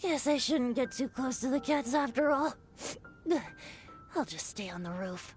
Guess I shouldn't get too close to the cats after all. I'll just stay on the roof.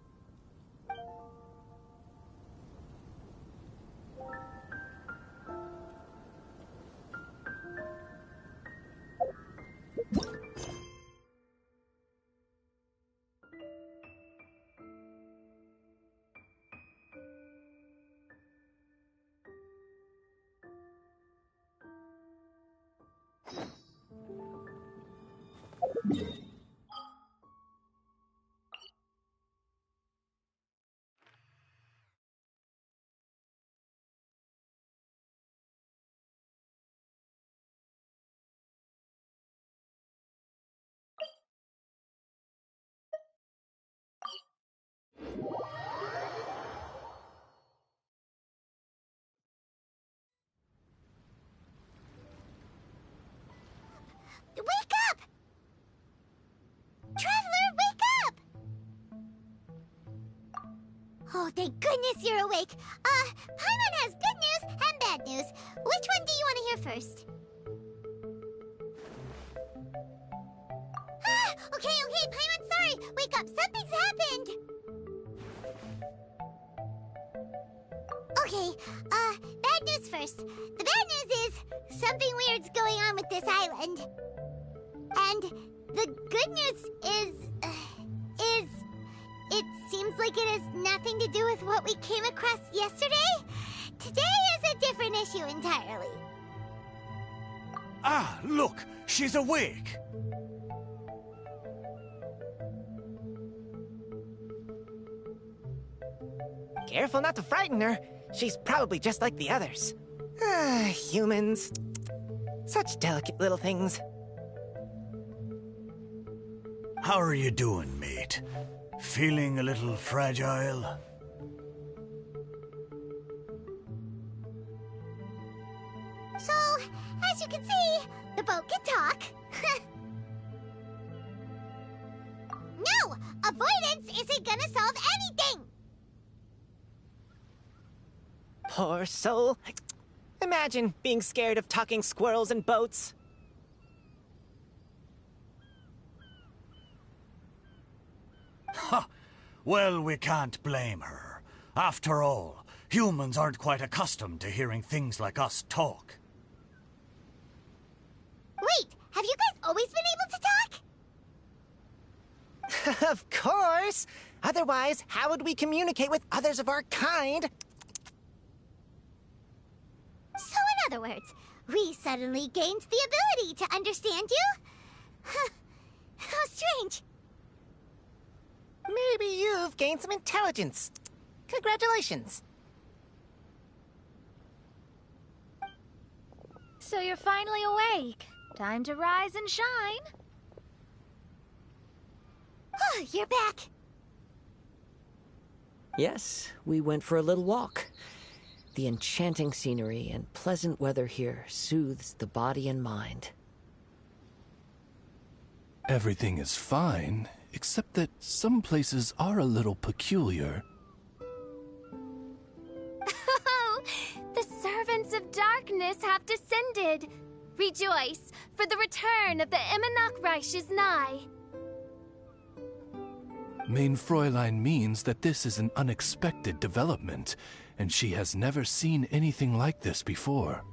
Wake up! Traveler, wake up! Oh, thank goodness you're awake. Paimon has good news and bad news. Which one do you want to hear first? Okay, Paimon, sorry. Wake up, something's happened. Okay, bad news first. The bad news is something weird's going on with this island. And the good news is it seems like it has nothing to do with what we came across yesterday. Today is a different issue entirely. Ah, look! She's awake! Careful not to frighten her. She's probably just like the others. Humans. Such delicate little things. How are you doing, mate? Feeling a little fragile? So, as you can see, the boat can talk. No! Avoidance isn't gonna solve anything! Poor soul. Imagine being scared of talking squirrels and boats. Ha! Well, we can't blame her. After all, humans aren't quite accustomed to hearing things like us talk. Wait, have you guys always been able to talk? Of course! Otherwise, how would we communicate with others of our kind? So in other words, we suddenly gained the ability to understand you? How strange. Maybe you've gained some intelligence. Congratulations. So you're finally awake. Time to rise and shine. You're back. Yes, we went for a little walk. The enchanting scenery and pleasant weather here soothes the body and mind. Everything is fine, except that some places are a little peculiar. Oh, the servants of darkness have descended. Rejoice, for the return of the Eminach Reich is nigh. Mein Fräulein means that this is an unexpected development, and she has never seen anything like this before.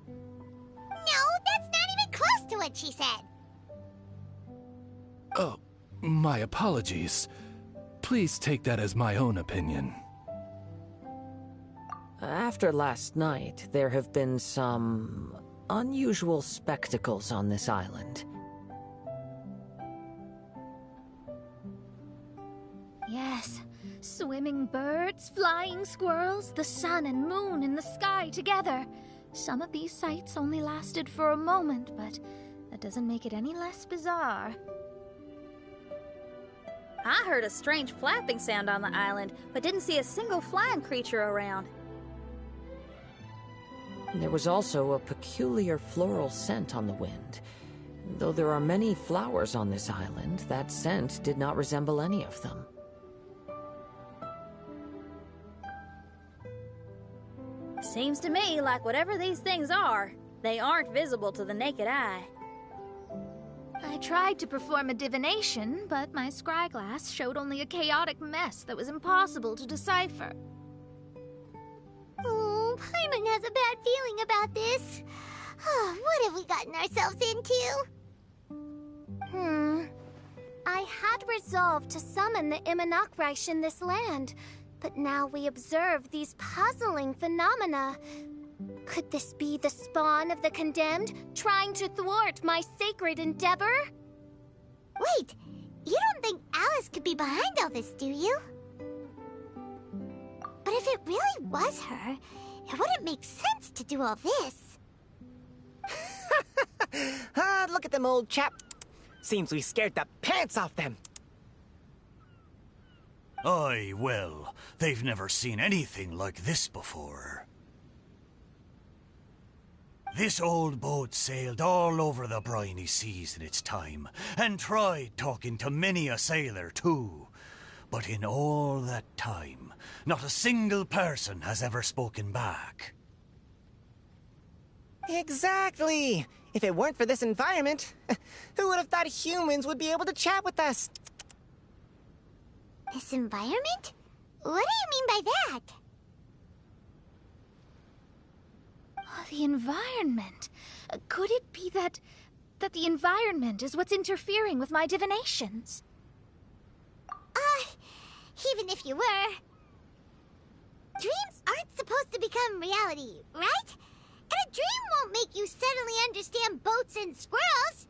No, that's not even close to what she said. Oh, my apologies. Please take that as my own opinion. After last night, there have been some unusual spectacles on this island. Yes, swimming birds, flying squirrels, the sun and moon in the sky together. Some of these sights only lasted for a moment, but that doesn't make it any less bizarre. I heard a strange flapping sound on the island, but didn't see a single flying creature around. There was also a peculiar floral scent on the wind. Though there are many flowers on this island, that scent did not resemble any of them. Seems to me like whatever these things are, they aren't visible to the naked eye. I tried to perform a divination, but my scryglass showed only a chaotic mess that was impossible to decipher. Oh, Paimon has a bad feeling about this. What have we gotten ourselves into? I had resolved to summon the Imanakreich in this land, but now we observe these puzzling phenomena. Could this be the spawn of the condemned, trying to thwart my sacred endeavor? Wait, you don't think Alice could be behind all this, do you? But if it really was her, it wouldn't make sense to do all this. Look at them, old chap. Seems we scared the pants off them. Aye, well, they've never seen anything like this before. This old boat sailed all over the briny seas in its time, and tried talking to many a sailor too. But in all that time, not a single person has ever spoken back. Exactly! If it weren't for this environment, who would have thought humans would be able to chat with us? This environment? What do you mean by that? The environment. Could it be that the environment is what's interfering with my divinations? Even if you were... Dreams aren't supposed to become reality, right? And a dream won't make you suddenly understand boats and squirrels.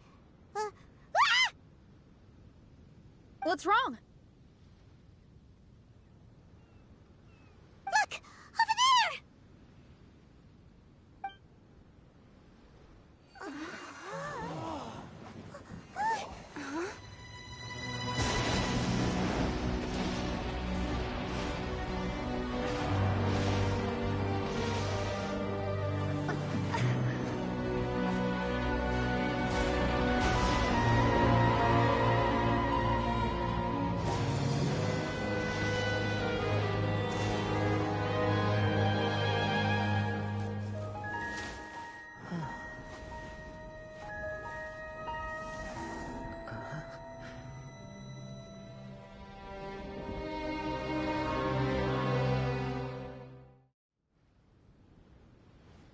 What's wrong? Look! Over there!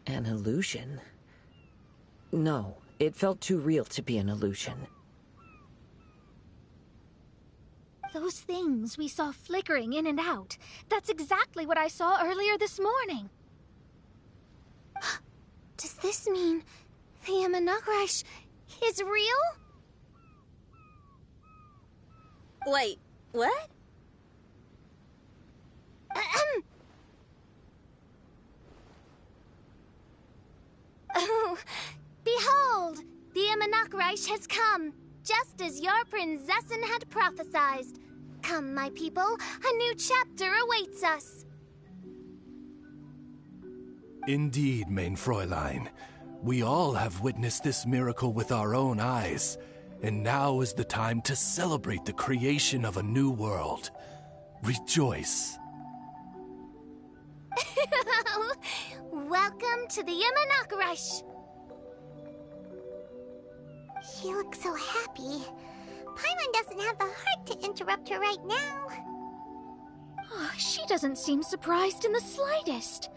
An illusion? No, it felt too real to be an illusion. Those things we saw flickering in and out. That's exactly what I saw earlier this morning. Does this mean the Imanakreich is real? Wait, what? Oh, behold! The Imanakreich has come, just as your Prinzessin had prophesied. Come, my people, a new chapter awaits us. Indeed, mein Fräulein. We all have witnessed this miracle with our own eyes, and now is the time to celebrate the creation of a new world. Rejoice. Welcome to the Imanakreich. She looks so happy. Paimon doesn't have the heart to interrupt her right now. Oh, she doesn't seem surprised in the slightest.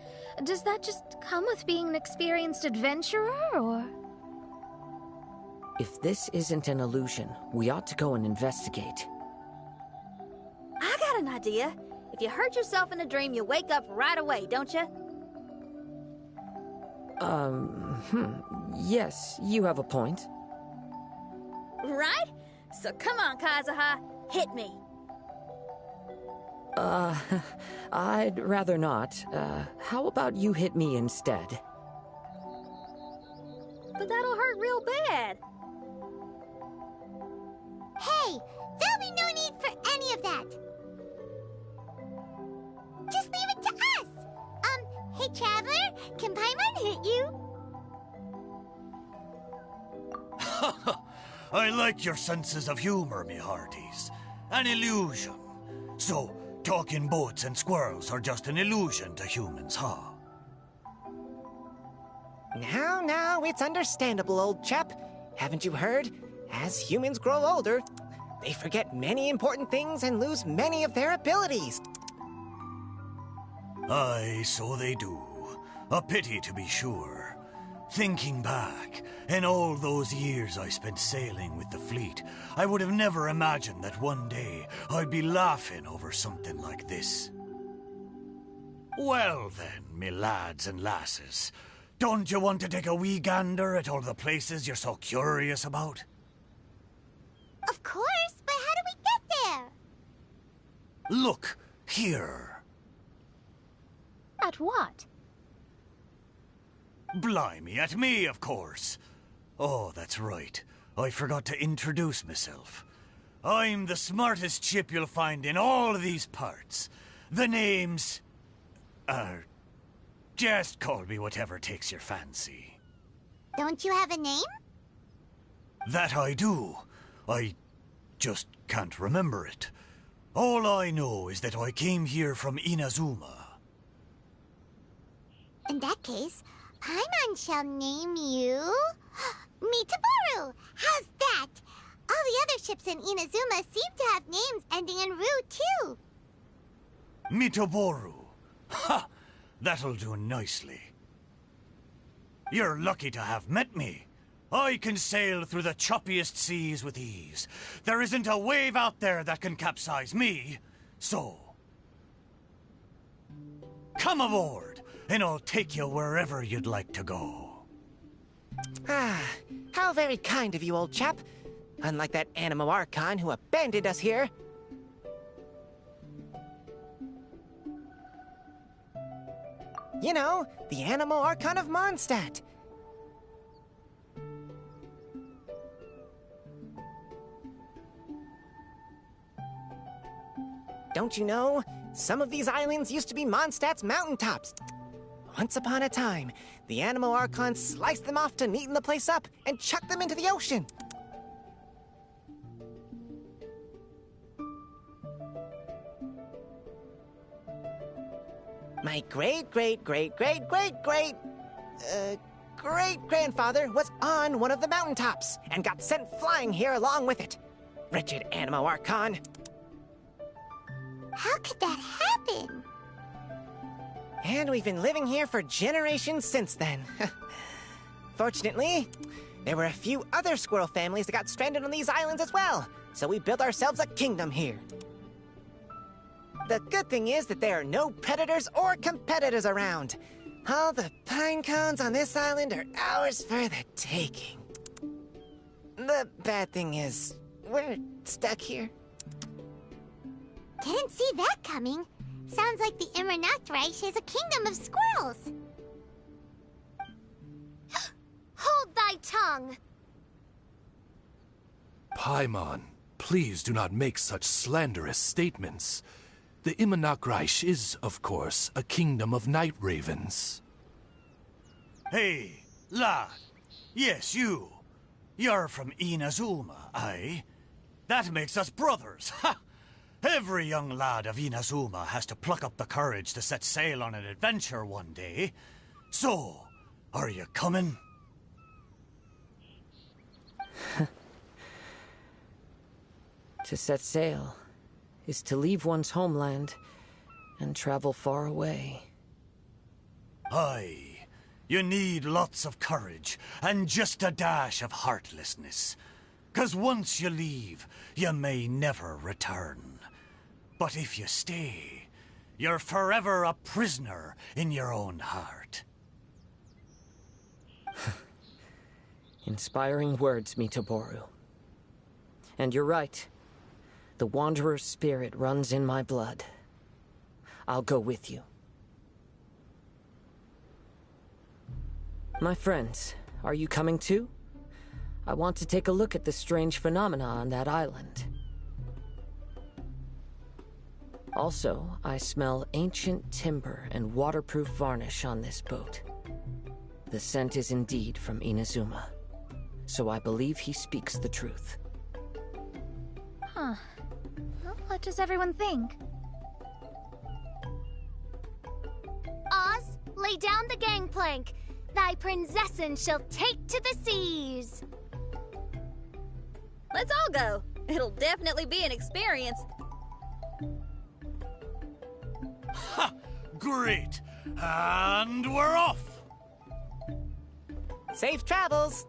Does that just come with being an experienced adventurer, or...? If this isn't an illusion, we ought to go and investigate. I got an idea. If you hurt yourself in a dream, you wake up right away, don't you? Yes, you have a point. Right? So come on, Kazuha, hit me. I'd rather not. How about you hit me instead? But that'll hurt real bad. Hey, there'll be no need for any of that. Just leave it to us. Hey, Traveler, can Paimon hit you? I like your senses of humor, me hearties. An illusion. So, talking boats and squirrels are just an illusion to humans, huh? Now, it's understandable, old chap. Haven't you heard? As humans grow older, they forget many important things and lose many of their abilities. Aye, so they do. A pity, to be sure. Thinking back, in all those years I spent sailing with the fleet, I would have never imagined that one day I'd be laughing over something like this. Well then, me lads and lasses, don't you want to take a wee gander at all the places you're so curious about? Of course, but how do we get there? Look, here. At what? Blimey, at me, of course. Oh, that's right. I forgot to introduce myself. I'm the smartest chip you'll find in all of these parts. The name's... just call me whatever takes your fancy. Don't you have a name? That I do. I just can't remember it. All I know is that I came here from Inazuma. In that case, Paimon shall name you... Mitaboru! How's that? All the other ships in Inazuma seem to have names ending in Ru, too. Mitaboru. Ha! That'll do nicely. You're lucky to have met me. I can sail through the choppiest seas with ease. There isn't a wave out there that can capsize me. So... come aboard, and I'll take you wherever you'd like to go. Ah, how very kind of you, old chap. Unlike that Animo Archon who abandoned us here. You know, the Animo Archon of Mondstadt. Don't you know? Some of these islands used to be Mondstadt's mountaintops. Once upon a time, the Animo Archon sliced them off to neaten the place up and chucked them into the ocean. My great-great-great-great-great-grandfather was on one of the mountaintops and got sent flying here along with it. Wretched Animo Archon. How could that happen? And we've been living here for generations since then. Fortunately, there were a few other squirrel families that got stranded on these islands as well, so we built ourselves a kingdom here. The good thing is that there are no predators or competitors around. All the pine cones on this island are ours for the taking. The bad thing is, we're stuck here. Didn't see that coming. Sounds like the Immernachtreich is a kingdom of squirrels. Hold thy tongue! Paimon, please do not make such slanderous statements. The Immernachtreich is, of course, a kingdom of night ravens. Hey, lad. Yes, you. You're from Inazuma, aye? That makes us brothers, ha! Every young lad of Inazuma has to pluck up the courage to set sail on an adventure one day. So, are you coming? To set sail is to leave one's homeland and travel far away. Aye. You need lots of courage and just a dash of heartlessness. 'Cause once you leave, you may never return. But if you stay, you're forever a prisoner in your own heart. Inspiring words, Mitaboru. And you're right. The Wanderer's spirit runs in my blood. I'll go with you. My friends, are you coming too? I want to take a look at the strange phenomena on that island. Also, I smell ancient timber and waterproof varnish on this boat. The scent is indeed from Inazuma, so I believe he speaks the truth. Huh. Well, what does everyone think? Oz, lay down the gangplank. thy prinzessin shall take to the seas. Let's all go. It'll definitely be an experience. Ha! Great! And we're off! Safe travels!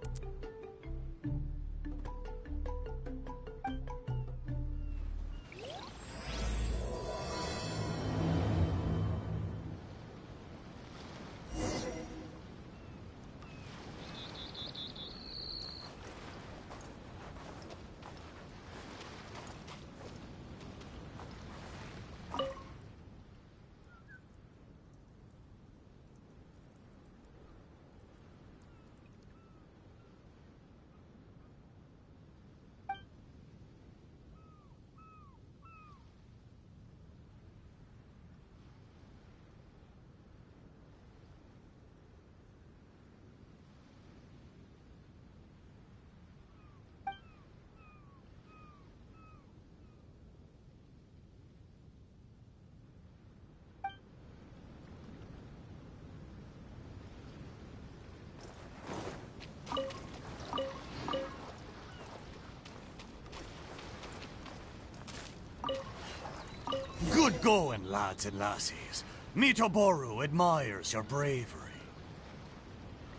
Good going, lads and lassies. Mitoboru admires your bravery.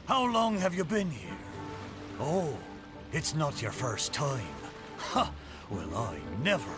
How long have you been here? Oh, it's not your first time. Ha! Well, I never.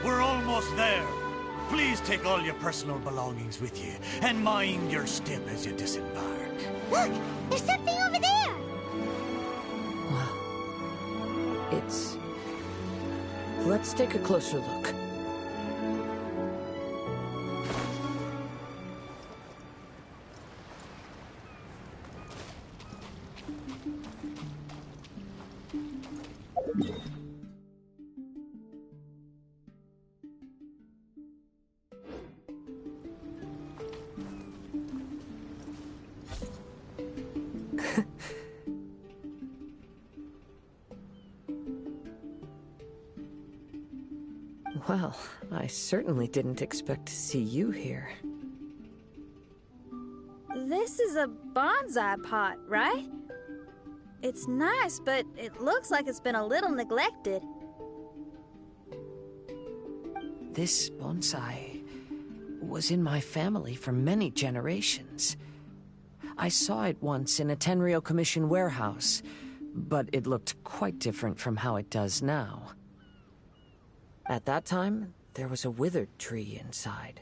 We're almost there. Please take all your personal belongings with you, and mind your step as you disembark. Look! There's something over there! Wow. It's... Let's take a closer look. Well, I certainly didn't expect to see you here. This is a bonsai pot, right? It's nice, but it looks like it's been a little neglected. This bonsai was in my family for many generations. I saw it once in a Tenryo Commission warehouse, but it looked quite different from how it does now. At that time, there was a withered tree inside.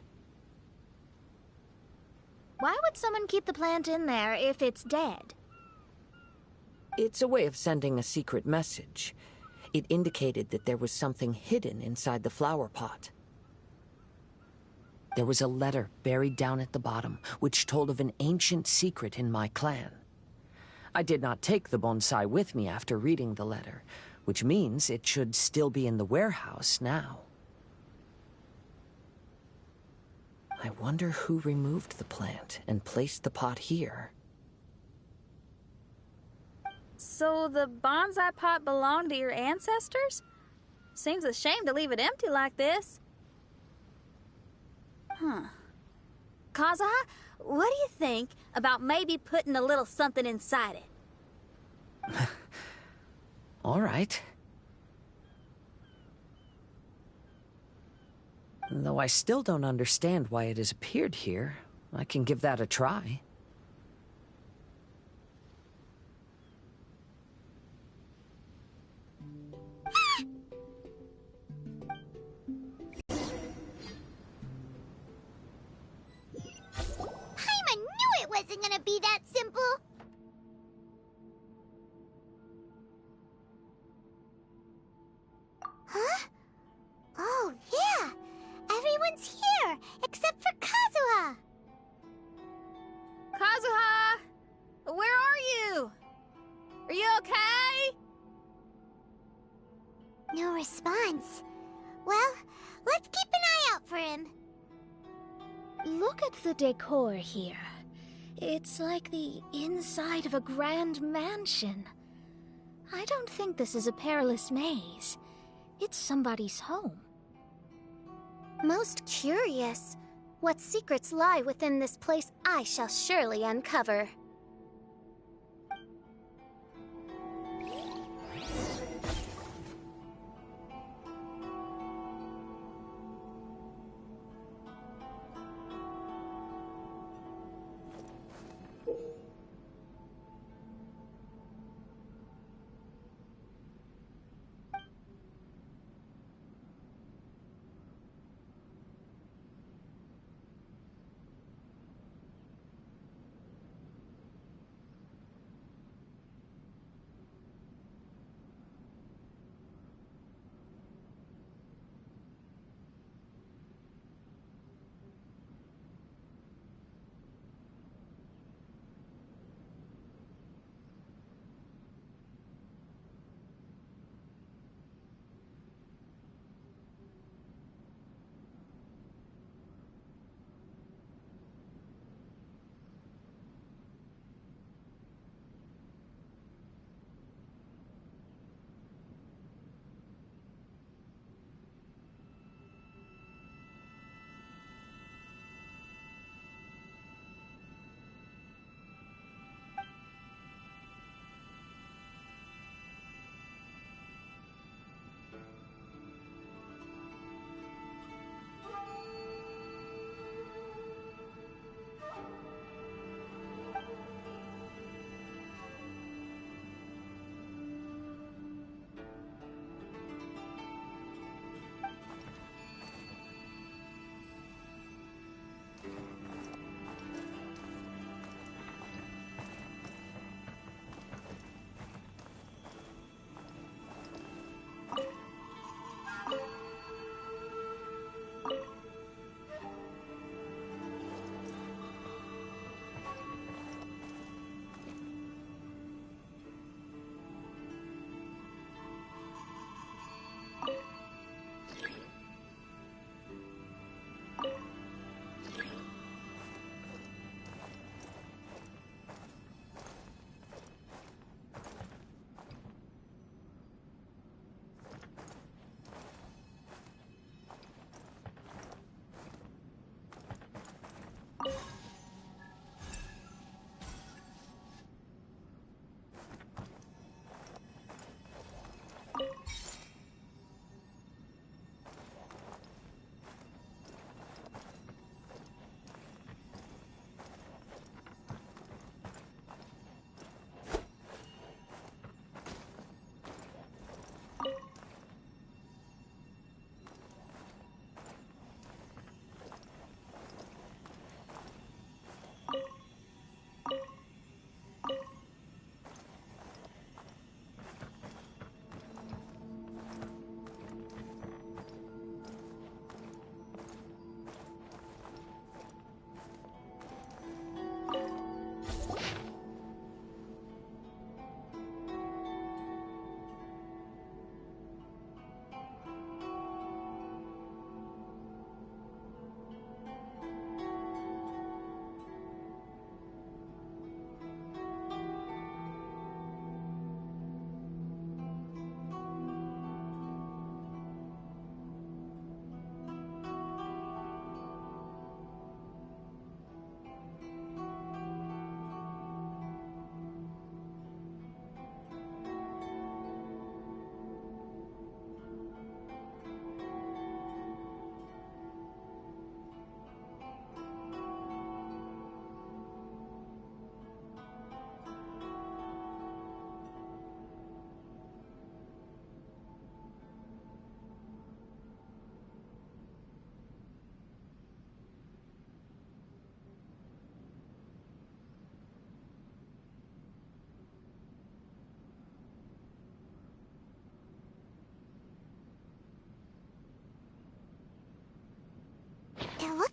Why would someone keep the plant in there if it's dead? It's a way of sending a secret message. It indicated that there was something hidden inside the flower pot. There was a letter buried down at the bottom, which told of an ancient secret in my clan. I did not take the bonsai with me after reading the letter, which means it should still be in the warehouse now. I wonder who removed the plant and placed the pot here. So the bonsai pot belonged to your ancestors? Seems a shame to leave it empty like this. Kazuha, what do you think about maybe putting a little something inside it? All right. Though I still don't understand why it has appeared here. I can give that a try. Paimon knew it wasn't gonna be that simple! Huh? Oh, yeah! Everyone's here, except for Kazuha! Kazuha! Where are you? Are you okay? No response. Well, let's keep an eye out for him. Look at the decor here. It's like the inside of a grand mansion. I don't think this is a perilous maze. It's somebody's home. Most curious. What secrets lie within this place I shall surely uncover.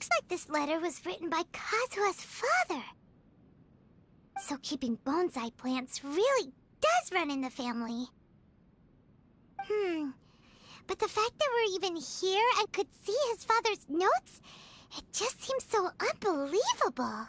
looks like this letter was written by Kazuha's father. So keeping bonsai plants really does run in the family. But the fact that we're even here and could see his father's notes, it just seems so unbelievable.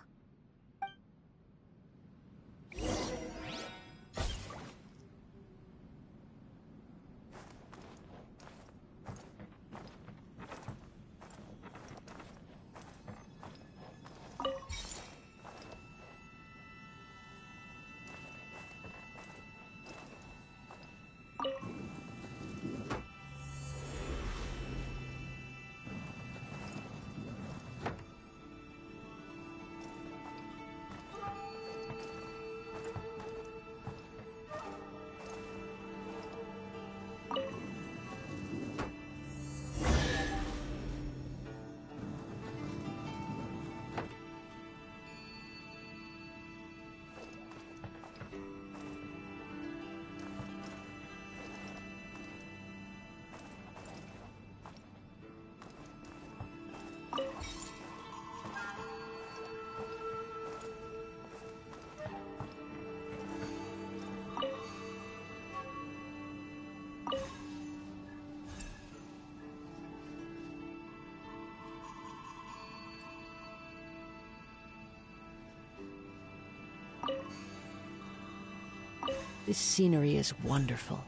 This scenery is wonderful.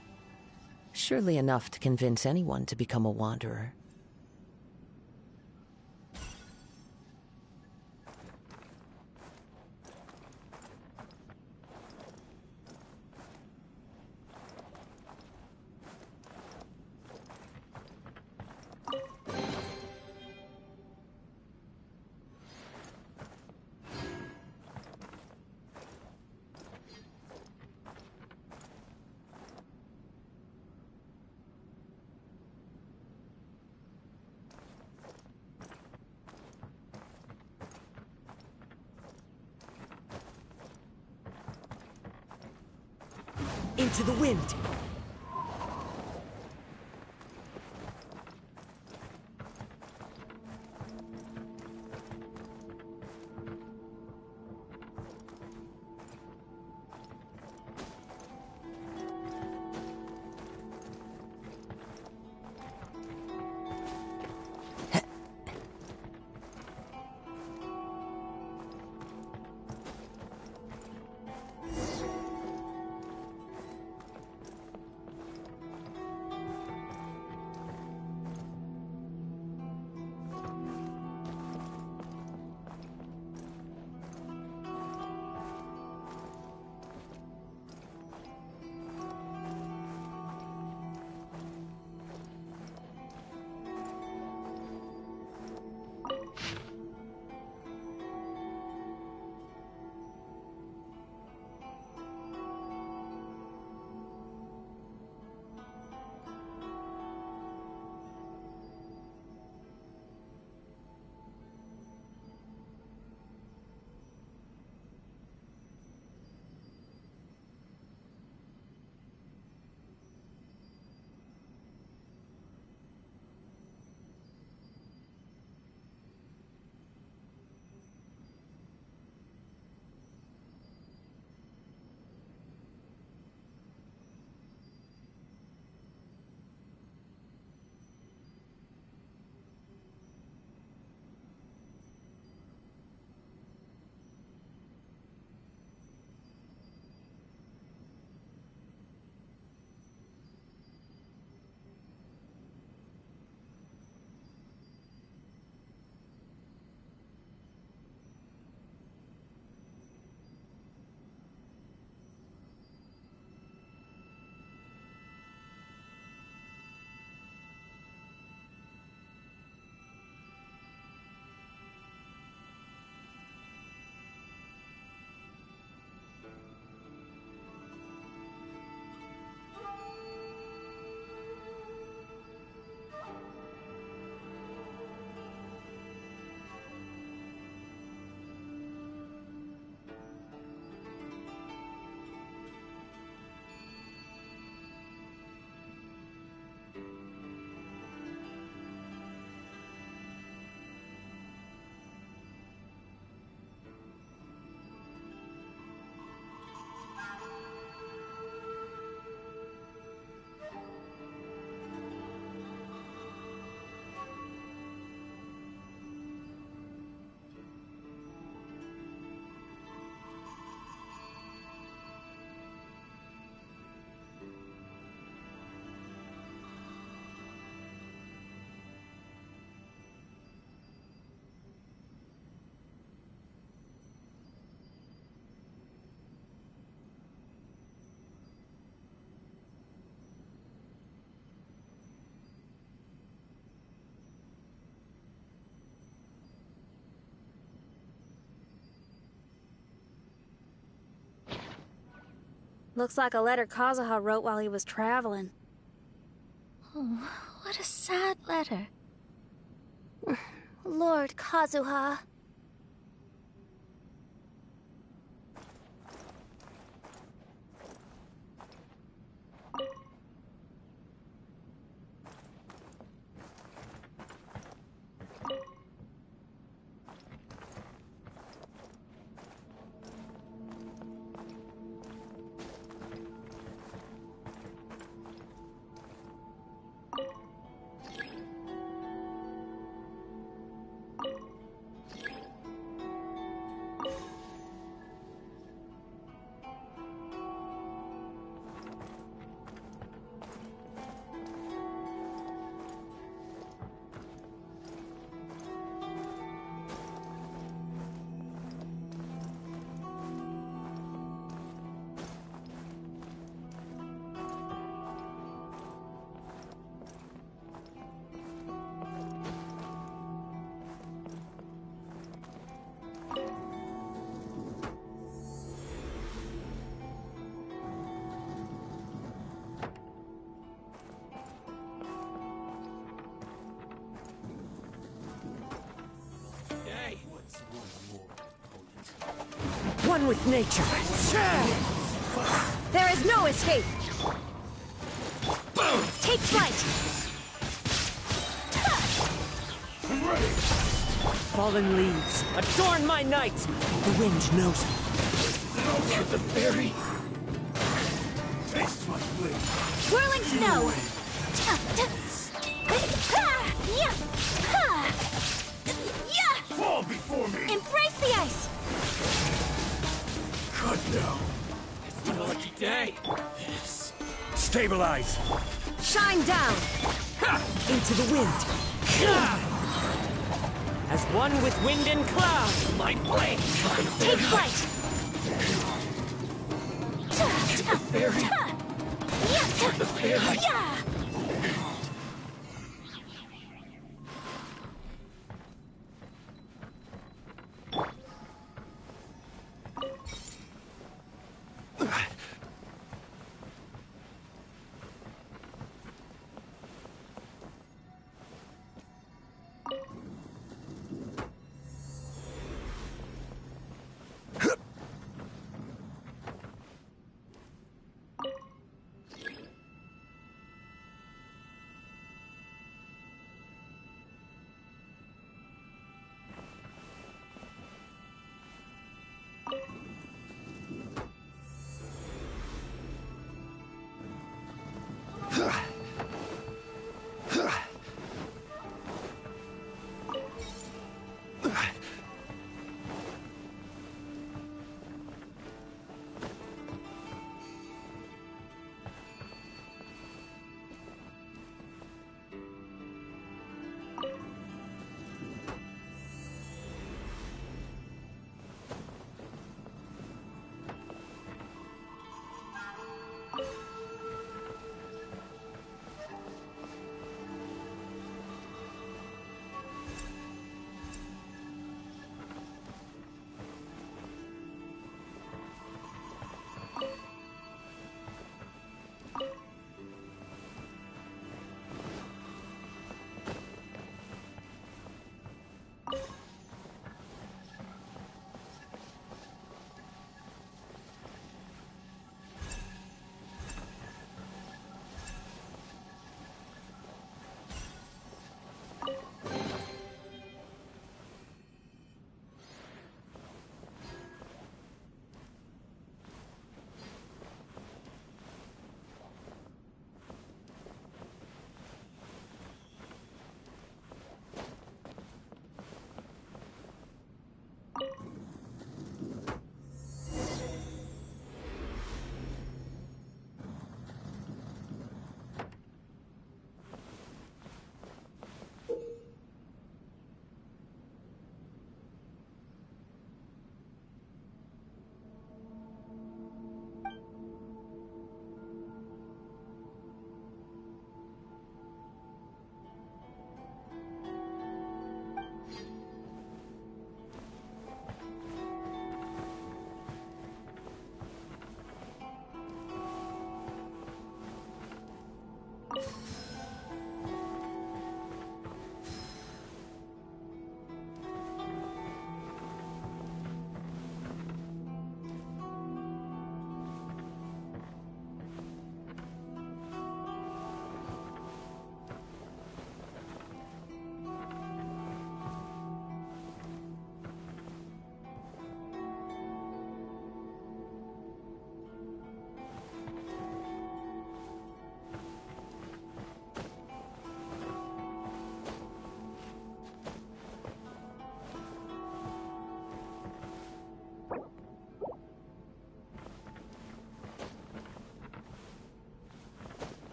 Surely enough to convince anyone to become a wanderer. Into the wind! Looks like a letter Kazuha wrote while he was traveling. Oh, what a sad letter. Lord Kazuha. One with nature. There is no escape. Take flight. Fallen leaves, adorn my night. The wind knows me. Get the berry. Taste my blade. Whirling snow. Fall before me. Embrace the ice. Cut now. It's been a lucky day. Stabilize! Shine down. Into the wind. As one with wind and cloud, my blade. Take flight. Yeah.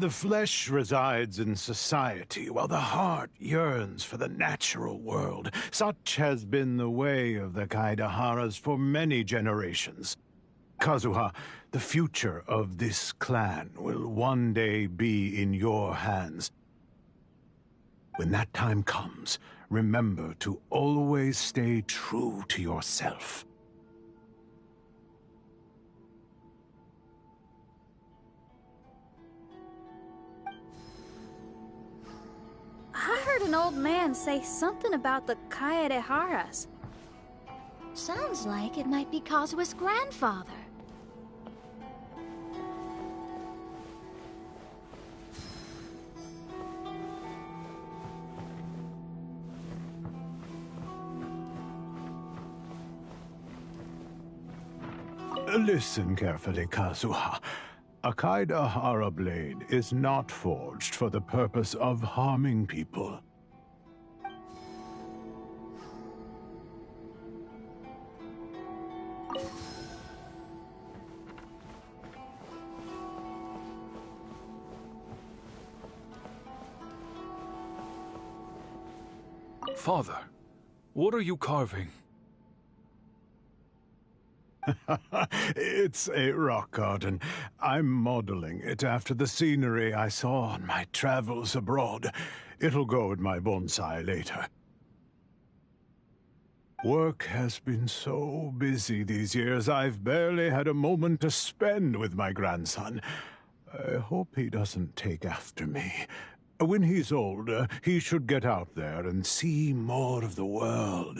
The flesh resides in society, while the heart yearns for the natural world. Such has been the way of the Kaidaharas for many generations. Kazuha, the future of this clan will one day be in your hands. When that time comes, remember to always stay true to yourself. I heard an old man say something about the Kaidaharas. Sounds like it might be Kazuha's grandfather. Listen carefully, Kazuha. A Kaidahara blade is not forged for the purpose of harming people. Father, what are you carving? It's a rock garden. I'm modeling it after the scenery I saw on my travels abroad. It'll go in my bonsai later. Work has been so busy these years, I've barely had a moment to spend with my grandson. I hope he doesn't take after me. When he's older, he should get out there and see more of the world.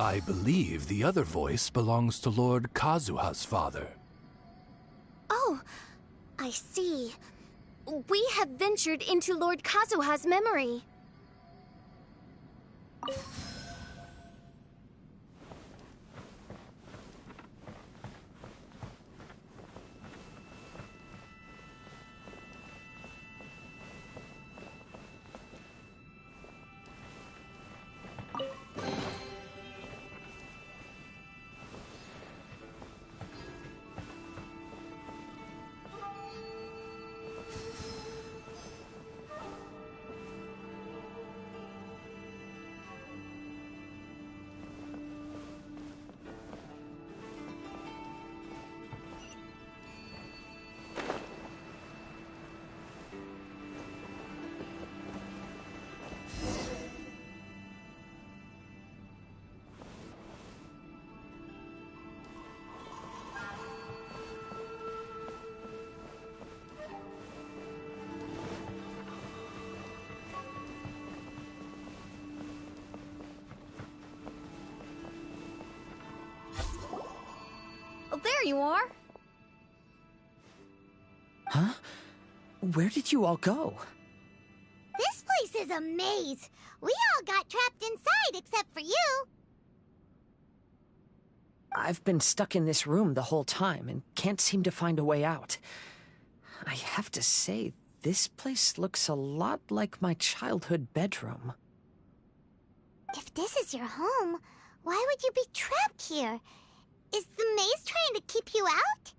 I believe the other voice belongs to Lord Kazuha's father. Oh, I see. We have ventured into Lord Kazuha's memory. Oh, there you are. Huh? Where did you all go? This place is a maze. We all got trapped inside except for you. I've been stuck in this room the whole time and can't seem to find a way out. I have to say, this place looks a lot like my childhood bedroom. If this is your home, why would you be trapped here? Is the maze trying to keep you out?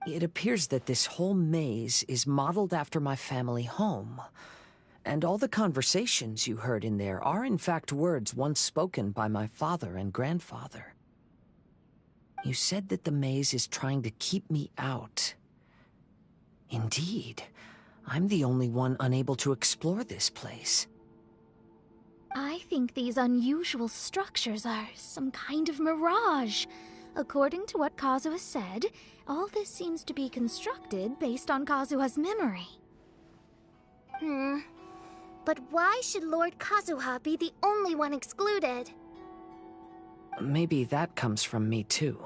It appears that this whole maze is modeled after my family home. And all the conversations you heard in there are in fact words once spoken by my father and grandfather. You said that the maze is trying to keep me out. Indeed, I'm the only one unable to explore this place. I think these unusual structures are some kind of mirage. According to what Kazuha said, all this seems to be constructed based on Kazuha's memory. But why should Lord Kazuha be the only one excluded? Maybe that comes from me too.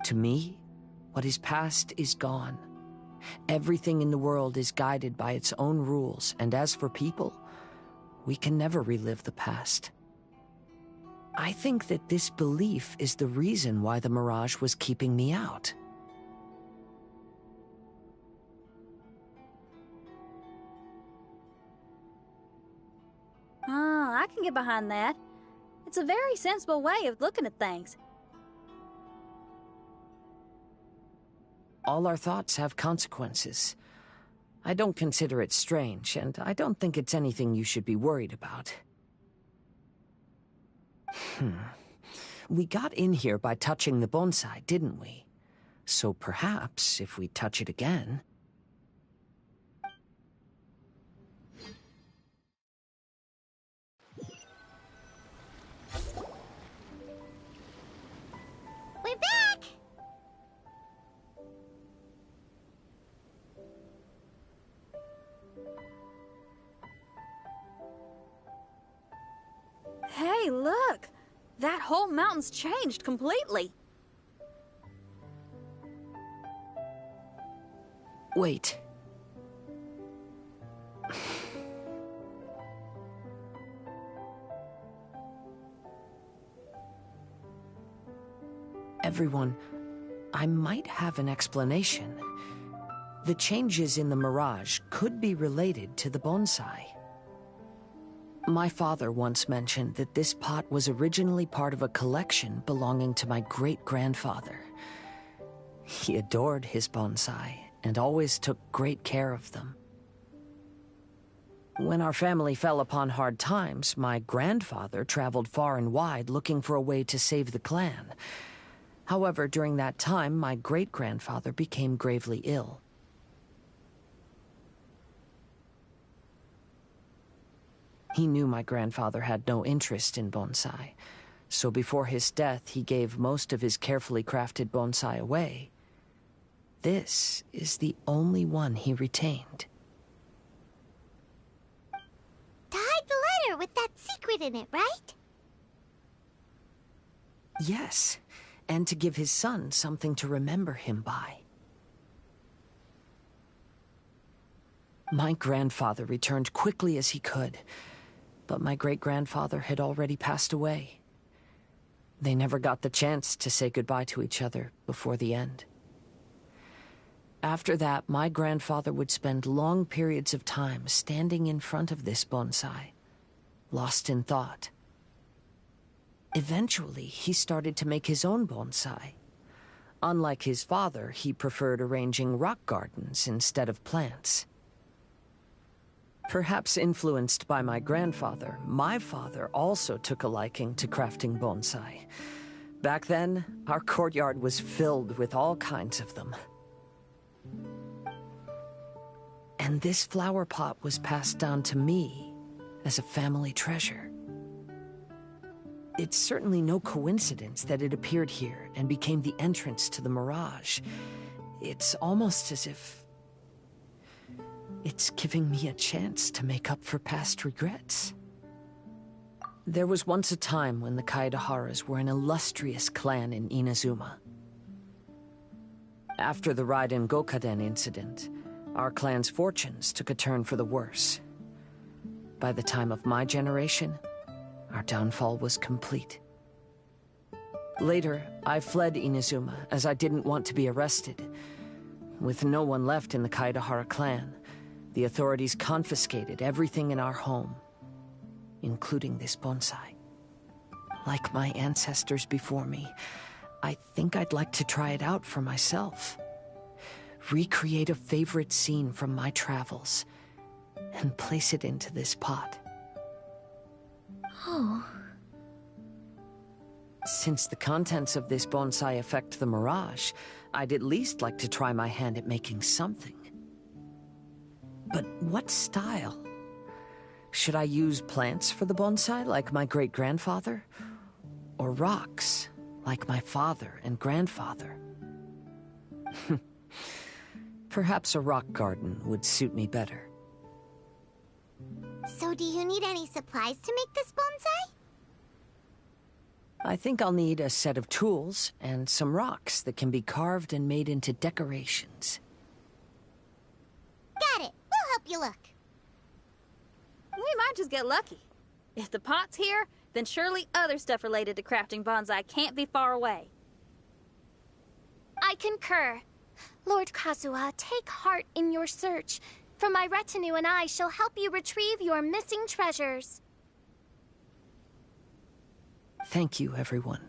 To me, what is past is gone. Everything in the world is guided by its own rules, and as for people, we can never relive the past. I think that this belief is the reason why the mirage was keeping me out. can get behind that. It's a very sensible way of looking at things. All our thoughts have consequences. I don't consider it strange, and I don't think it's anything you should be worried about. We got in here by touching the bonsai, didn't we? So perhaps, if we touch it again... We're back! Hey, look! That whole mountain's changed completely. Wait. Everyone, I might have an explanation. The changes in the mirage could be related to the bonsai. My father once mentioned that this pot was originally part of a collection belonging to my great-grandfather. He adored his bonsai and always took great care of them. When our family fell upon hard times, my grandfather traveled far and wide looking for a way to save the clan. However, during that time, my great-grandfather became gravely ill. He knew my grandfather had no interest in bonsai, so before his death he gave most of his carefully crafted bonsai away. This is the only one he retained. Tied letter with that secret in it, right? Yes, and to give his son something to remember him by. My grandfather returned quickly as he could, but my great-grandfather had already passed away. They never got the chance to say goodbye to each other before the end. After that, my grandfather would spend long periods of time standing in front of this bonsai, lost in thought. Eventually, he started to make his own bonsai. Unlike his father, he preferred arranging rock gardens instead of plants. Perhaps influenced by my grandfather, my father also took a liking to crafting bonsai. Back then, our courtyard was filled with all kinds of them. And this flower pot was passed down to me as a family treasure. It's certainly no coincidence that it appeared here and became the entrance to the mirage. It's almost as if it's giving me a chance to make up for past regrets. There was once a time when the Kaidaharas were an illustrious clan in Inazuma. After the Raiden Gokaden incident, our clan's fortunes took a turn for the worse. By the time of my generation, our downfall was complete. Later, I fled Inazuma as I didn't want to be arrested. With no one left in the Kaidahara clan, the authorities confiscated everything in our home, including this bonsai. Like my ancestors before me, I think I'd like to try it out for myself. Recreate a favorite scene from my travels, and place it into this pot. Oh. Since the contents of this bonsai affect the mirage, I'd at least like to try my hand at making something. But what style? Should I use plants for the bonsai, like my great-grandfather? Or rocks, like my father and grandfather? Perhaps a rock garden would suit me better. So do you need any supplies to make this bonsai? I think I'll need a set of tools and some rocks that can be carved and made into decorations. Got it. We'll help you look. We might just get lucky. If the pot's here, then surely other stuff related to crafting bonsai can't be far away. I concur. Lord Kazuha, take heart in your search, for my retinue and I shall help you retrieve your missing treasures. Thank you, everyone.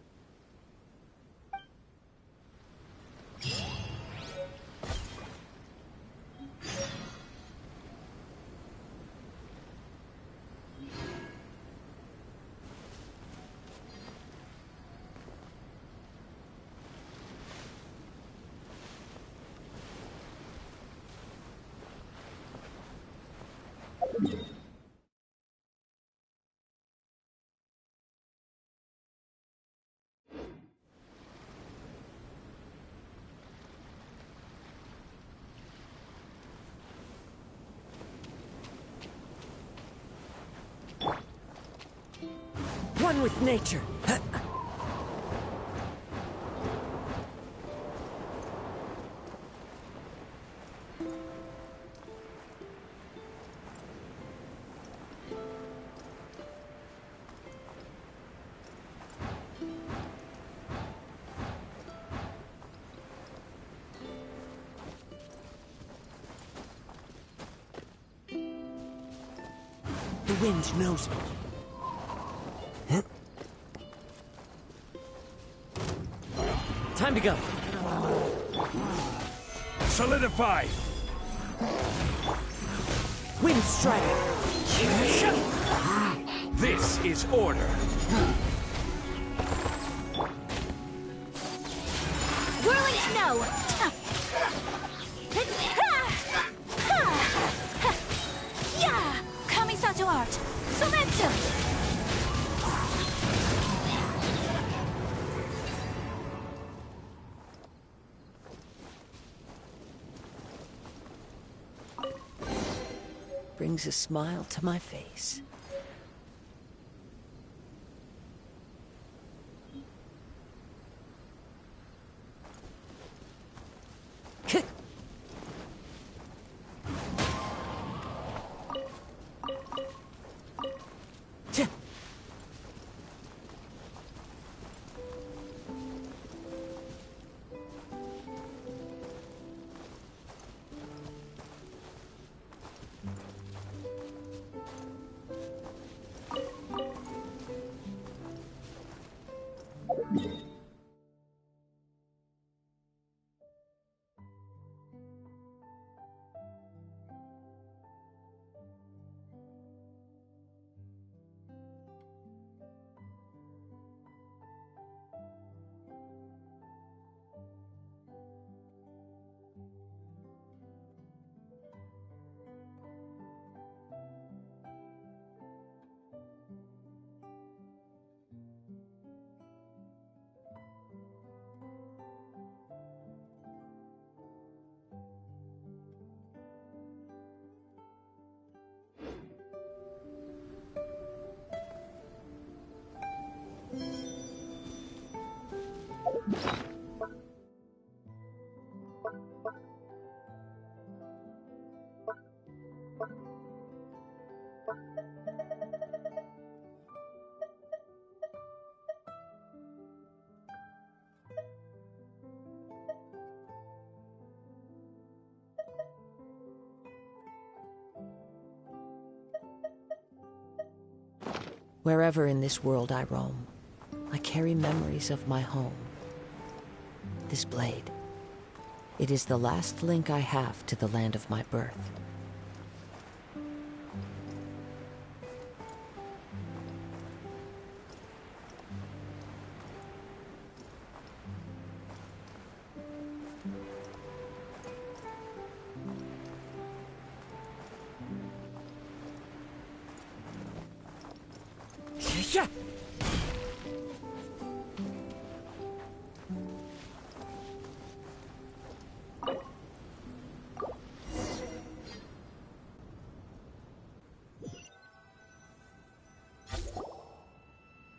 One with nature. The wind knows me. Time to go. Solidify! Wind strike. This is order. Whirling snow! Yeah! Kamisato art! Sometsu! Brings a smile to my face. Wherever in this world I roam, I carry memories of my home. This blade, it is the last link I have to the land of my birth. Yeah.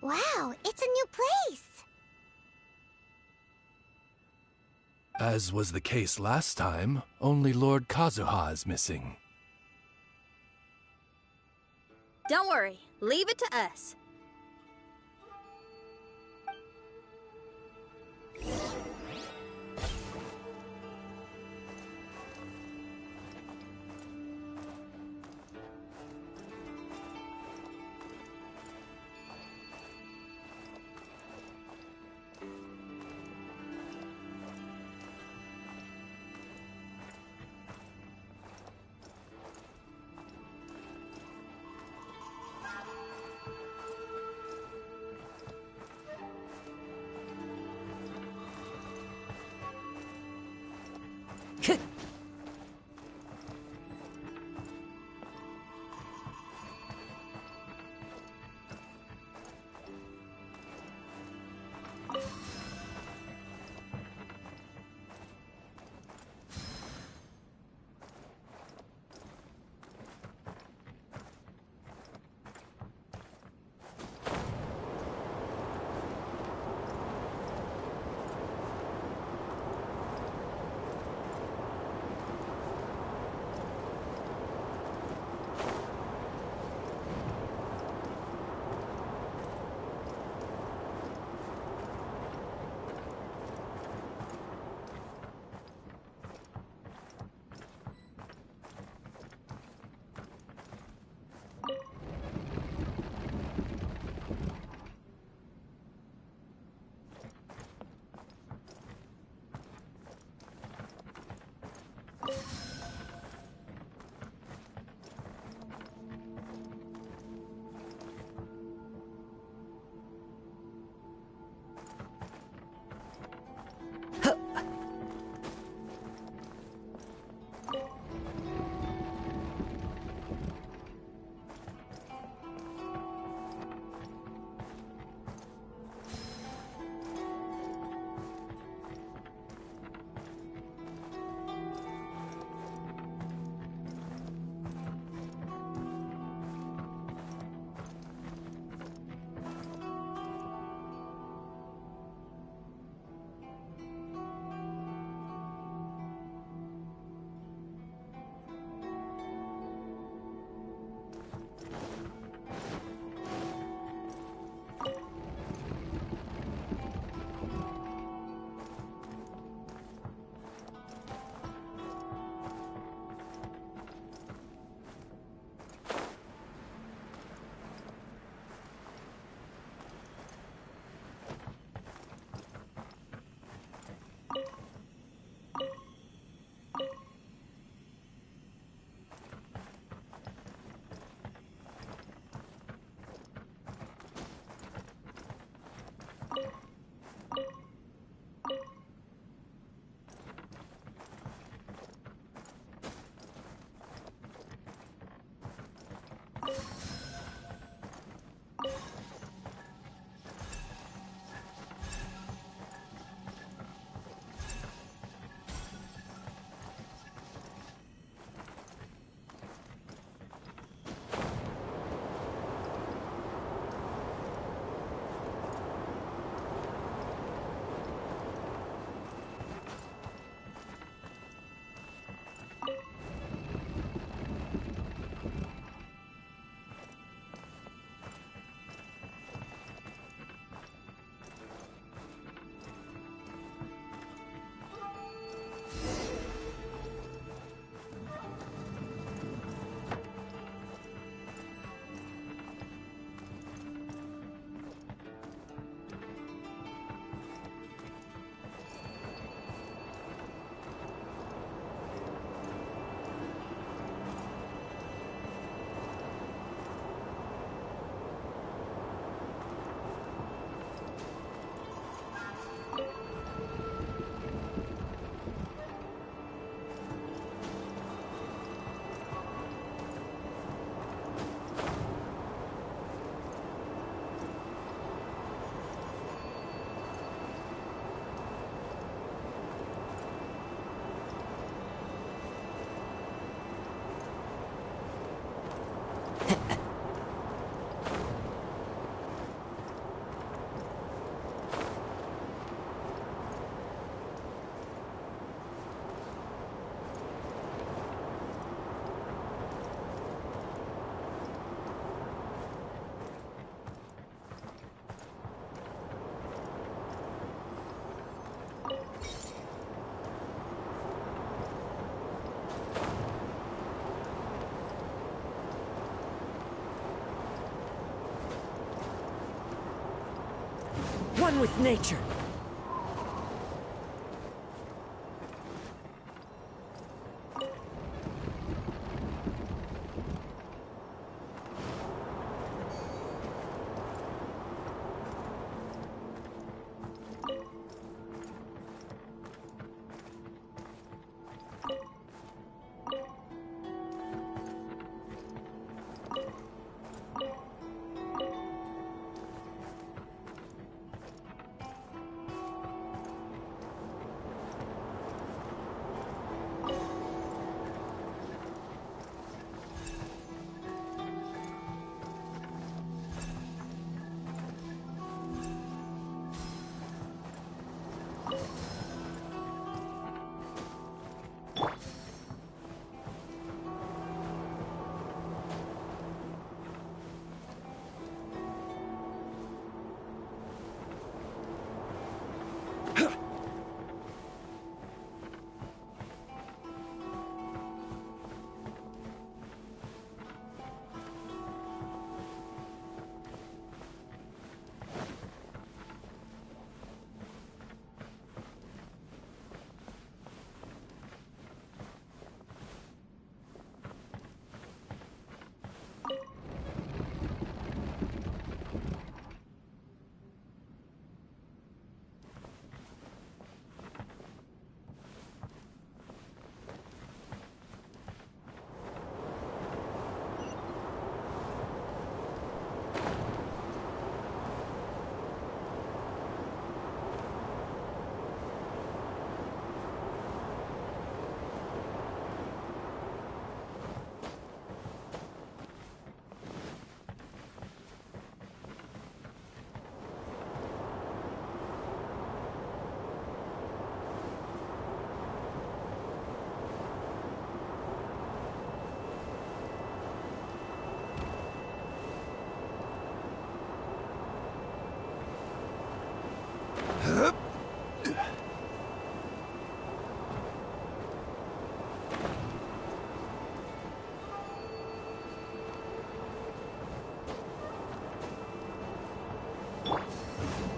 Wow, it's a new place! As was the case last time, only Lord Kazuha is missing. Don't worry, leave it to us. One with nature.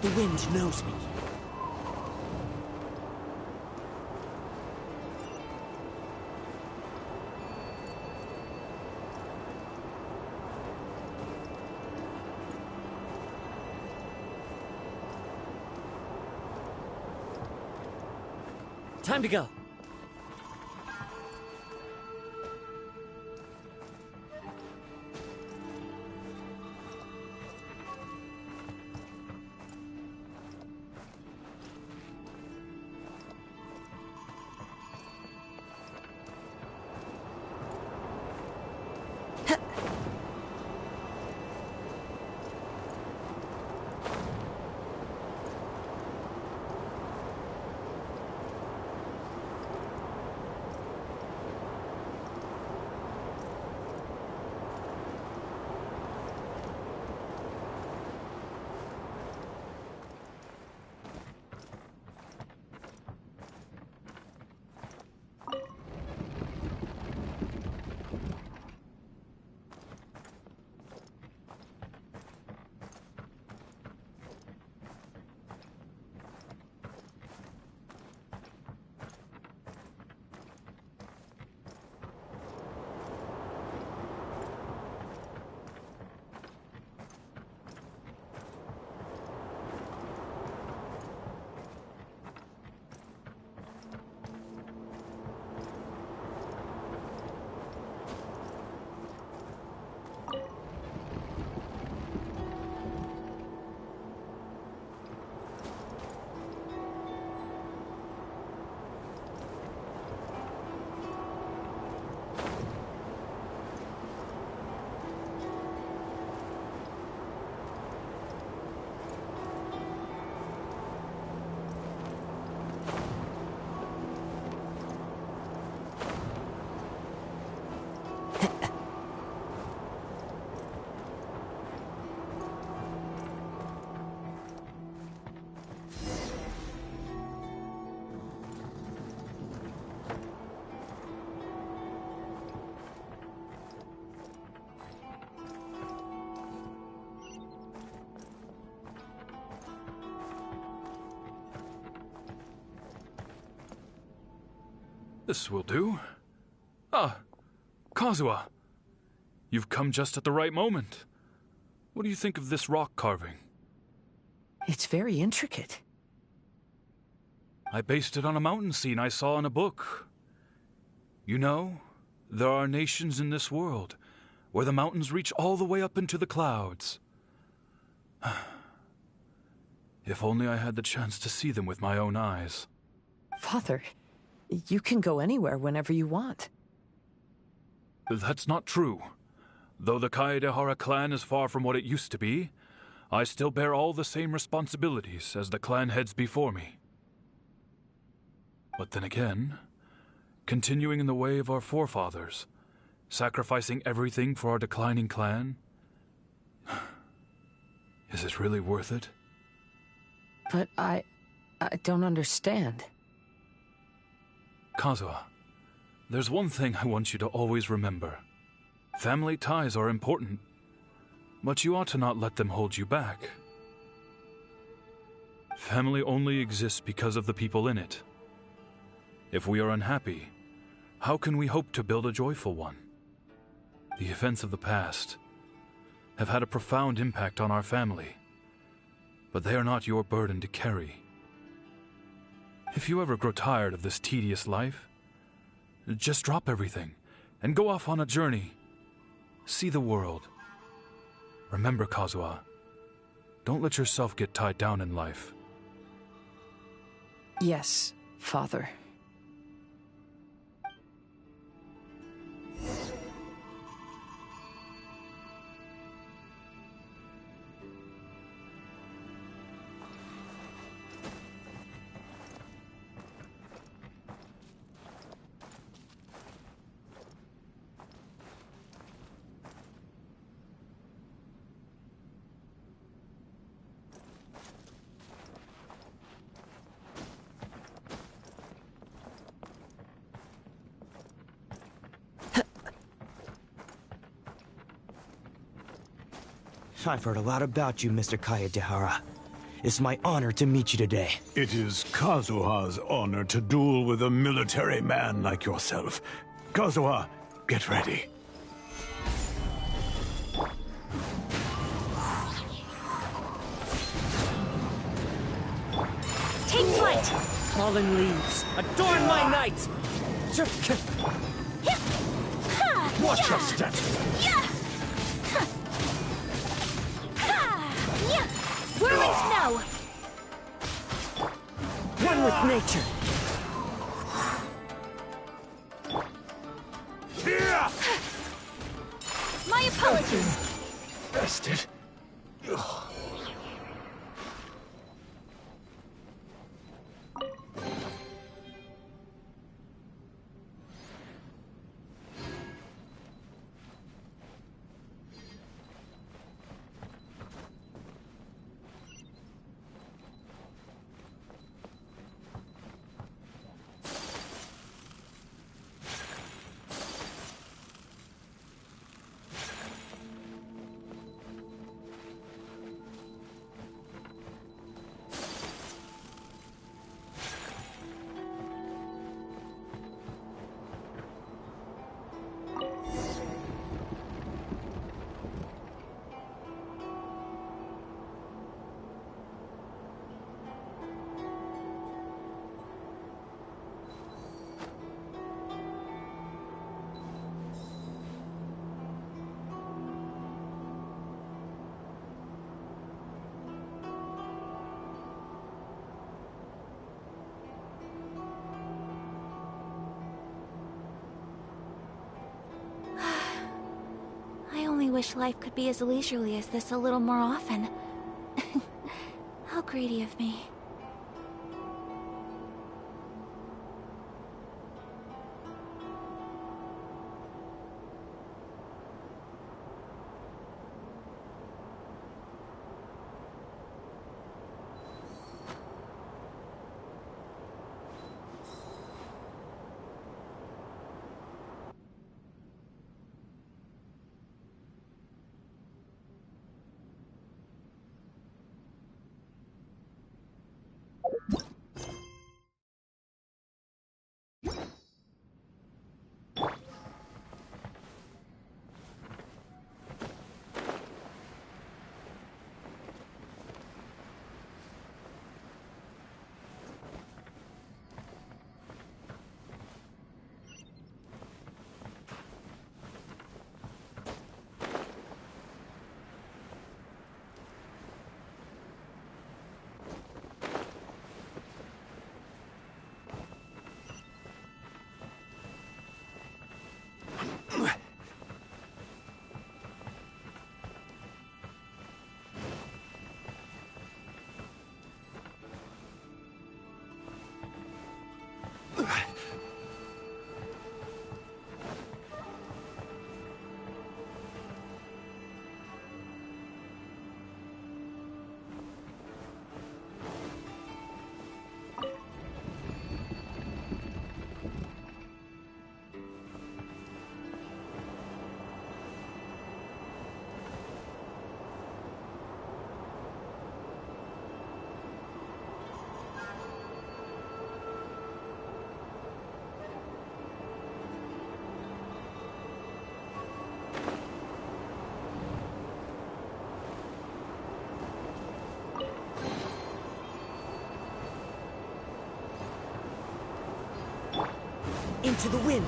The wind knows me. Time to go. This will do. Ah, Kazuha. You've come just at the right moment. What do you think of this rock carving? It's very intricate. I based it on a mountain scene I saw in a book. You know, there are nations in this world where the mountains reach all the way up into the clouds. If only I had the chance to see them with my own eyes. Father, you can go anywhere whenever you want. That's not true. Though the Kaedehara clan is far from what it used to be, I still bear all the same responsibilities as the clan heads before me. But then again, continuing in the way of our forefathers, sacrificing everything for our declining clan, is it really worth it? But I don't understand. Kazuha, there's one thing I want you to always remember. Family ties are important, but you ought to not let them hold you back. Family only exists because of the people in it. If we are unhappy, how can we hope to build a joyful one? The events of the past have had a profound impact on our family, but they are not your burden to carry. If you ever grow tired of this tedious life, just drop everything and go off on a journey. See the world. Remember, Kazuha, don't let yourself get tied down in life. Yes, Father. I've heard a lot about you, Mr. Kaedehara. It's my honor to meet you today. It is Kazuha's honor to duel with a military man like yourself. Kazuha, get ready. Take flight! Fallen leaves, adorn my night! Watch your step! Whirling snow! One with nature! My apologies! Bested. I only wish life could be as leisurely as this a little more often. How greedy of me. Into the wind!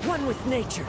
One with nature!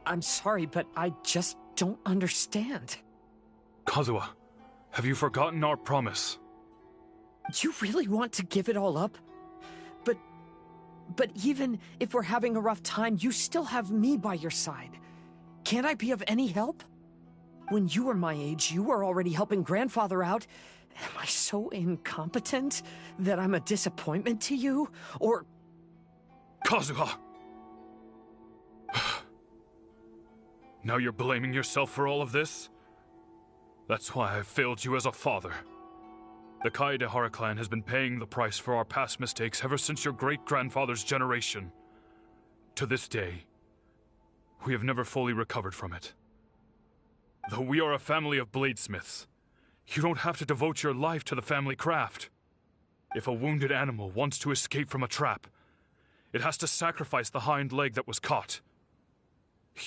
I'm sorry, but I just don't understand. Kazuha, have you forgotten our promise? You really want to give it all up? But even if we're having a rough time, you still have me by your side. Can't I be of any help? When you were my age, you were already helping Grandfather out. Am I so incompetent that I'm a disappointment to you? Or... Kazuha! Now you're blaming yourself for all of this? That's why I've failed you as a father. The Kaedehara clan has been paying the price for our past mistakes ever since your great-grandfather's generation. To this day, we have never fully recovered from it. Though we are a family of bladesmiths, you don't have to devote your life to the family craft. If a wounded animal wants to escape from a trap, it has to sacrifice the hind leg that was caught.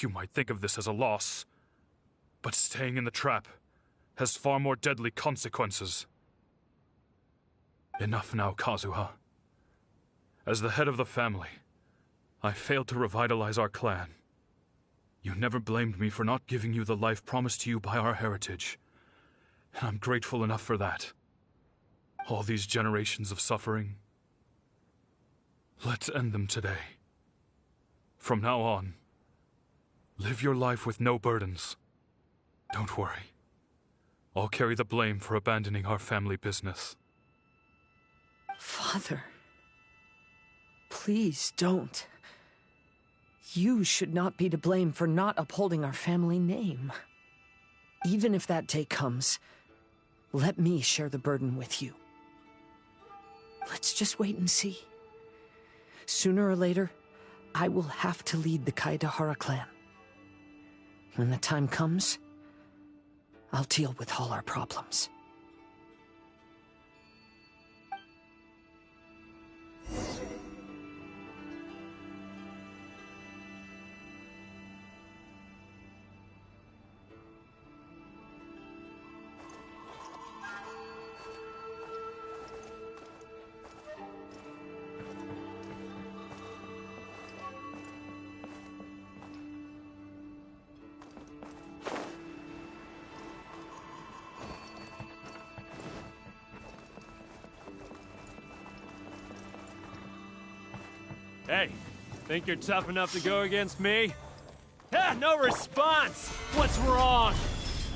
You might think of this as a loss, but staying in the trap has far more deadly consequences. Enough now, Kazuha. As the head of the family, I failed to revitalize our clan. You never blamed me for not giving you the life promised to you by our heritage, and I'm grateful enough for that. All these generations of suffering, let's end them today. From now on, live your life with no burdens. Don't worry. I'll carry the blame for abandoning our family business. Father, please don't. You should not be to blame for not upholding our family name. Even if that day comes, let me share the burden with you. Let's just wait and see. Sooner or later, I will have to lead the Kaedehara clan. When the time comes, I'll deal with all our problems. Hey, think you're tough enough to go against me? Ah, no response! What's wrong?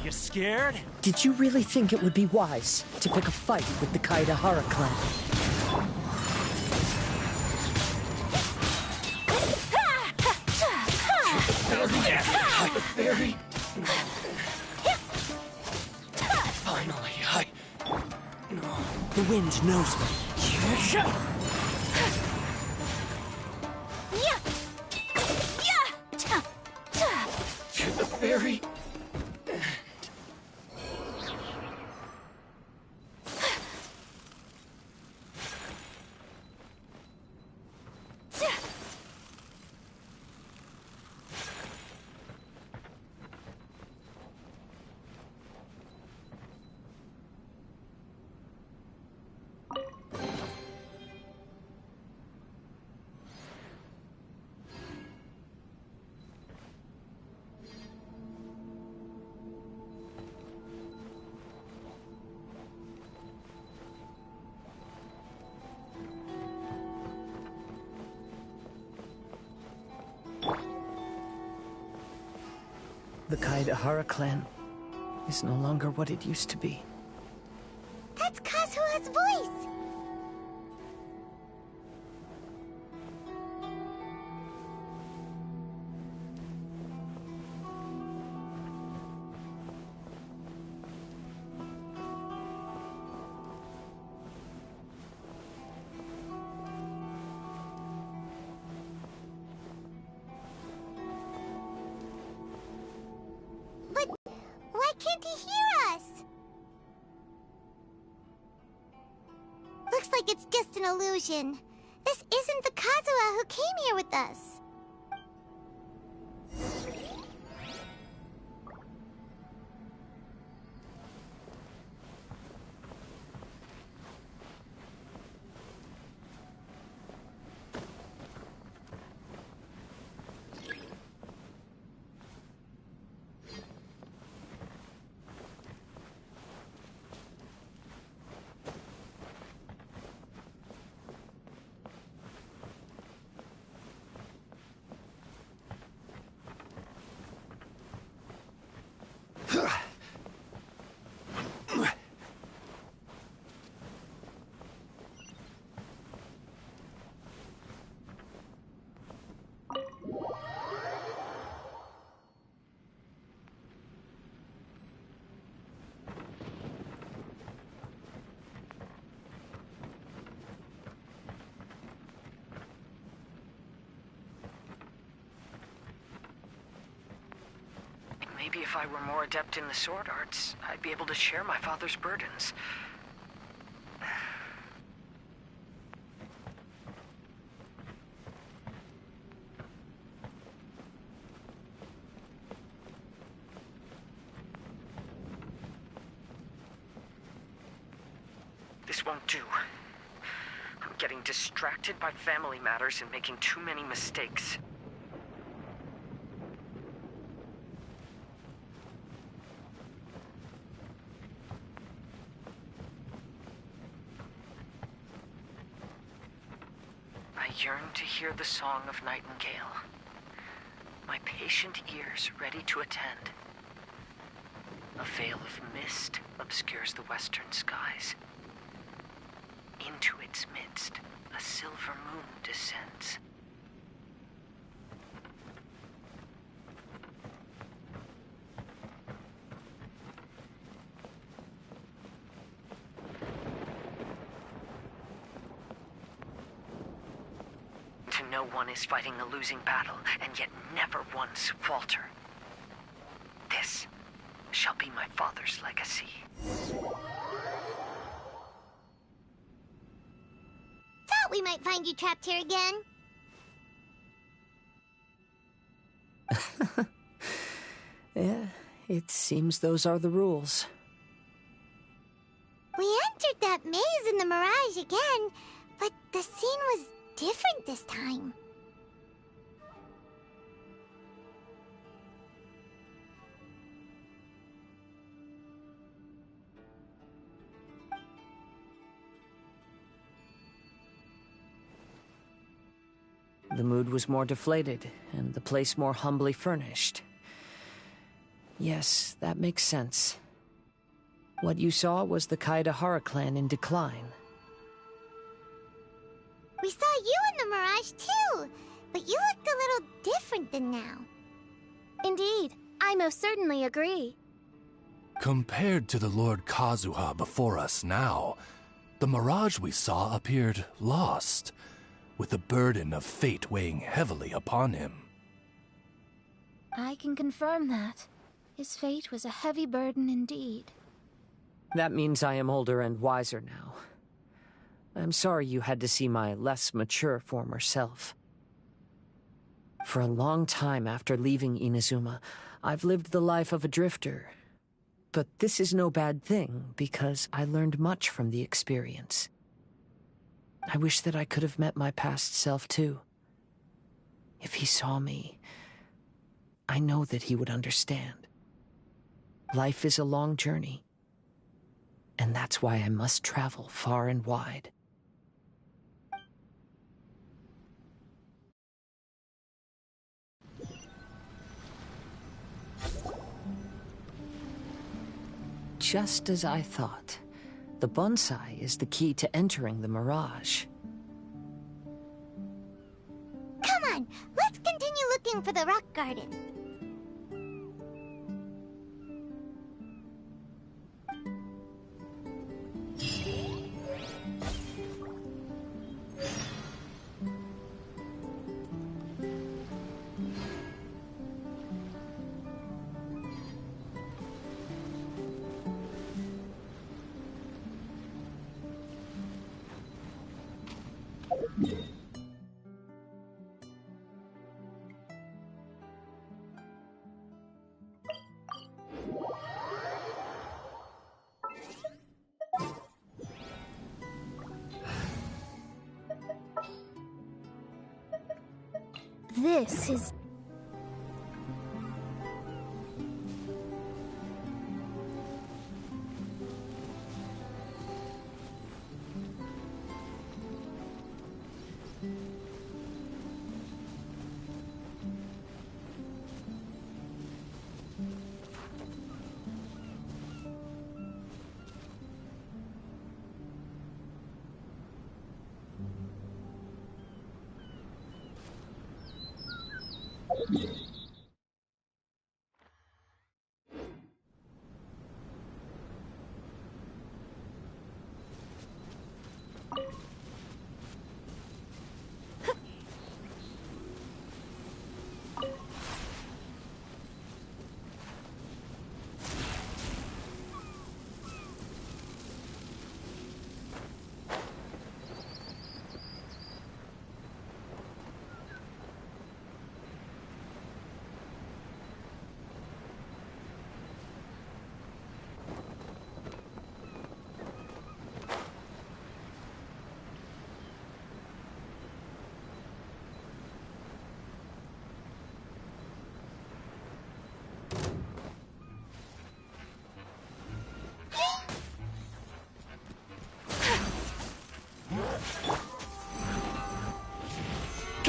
You scared? Did you really think it would be wise to pick a fight with the Kaedehara clan? Very. Finally, The wind knows me. To the very. The Kaedehara clan is no longer what it used to be. That's Kazuha's voice! But why can't he hear us? Looks like it's just an illusion. This isn't the Kazuha who came here with us. Maybe if I were more adept in the sword arts, I'd be able to share my father's burdens. This won't do. I'm getting distracted by family matters and making too many mistakes. I yearn to hear the song of Nightingale. My patient ears ready to attend. A veil of mist obscures the western skies. Into its midst, a silver moon descends. To know one is fighting a losing battle, and yet never once falter. This shall be my father's legacy. Thought we might find you trapped here again. Yeah, it seems those are the rules. We entered that maze in the Mirage again, but the scene was different this time. The mood was more deflated, and the place more humbly furnished. Yes, that makes sense. What you saw was the Kaedahara clan in decline. We saw you in the Mirage too, but you looked a little different than now. Indeed, I most certainly agree. Compared to the Lord Kazuha before us now, the mirage we saw appeared lost, with the burden of fate weighing heavily upon him. I can confirm that. His fate was a heavy burden indeed. That means I am older and wiser now. I'm sorry you had to see my less mature former self. For a long time after leaving Inazuma, I've lived the life of a drifter. But this is no bad thing, because I learned much from the experience. I wish that I could have met my past self too. If he saw me, I know that he would understand. Life is a long journey, and that's why I must travel far and wide. Just as I thought. The bonsai is the key to entering the Mirage. Come on, let's continue looking for the rock garden. This is...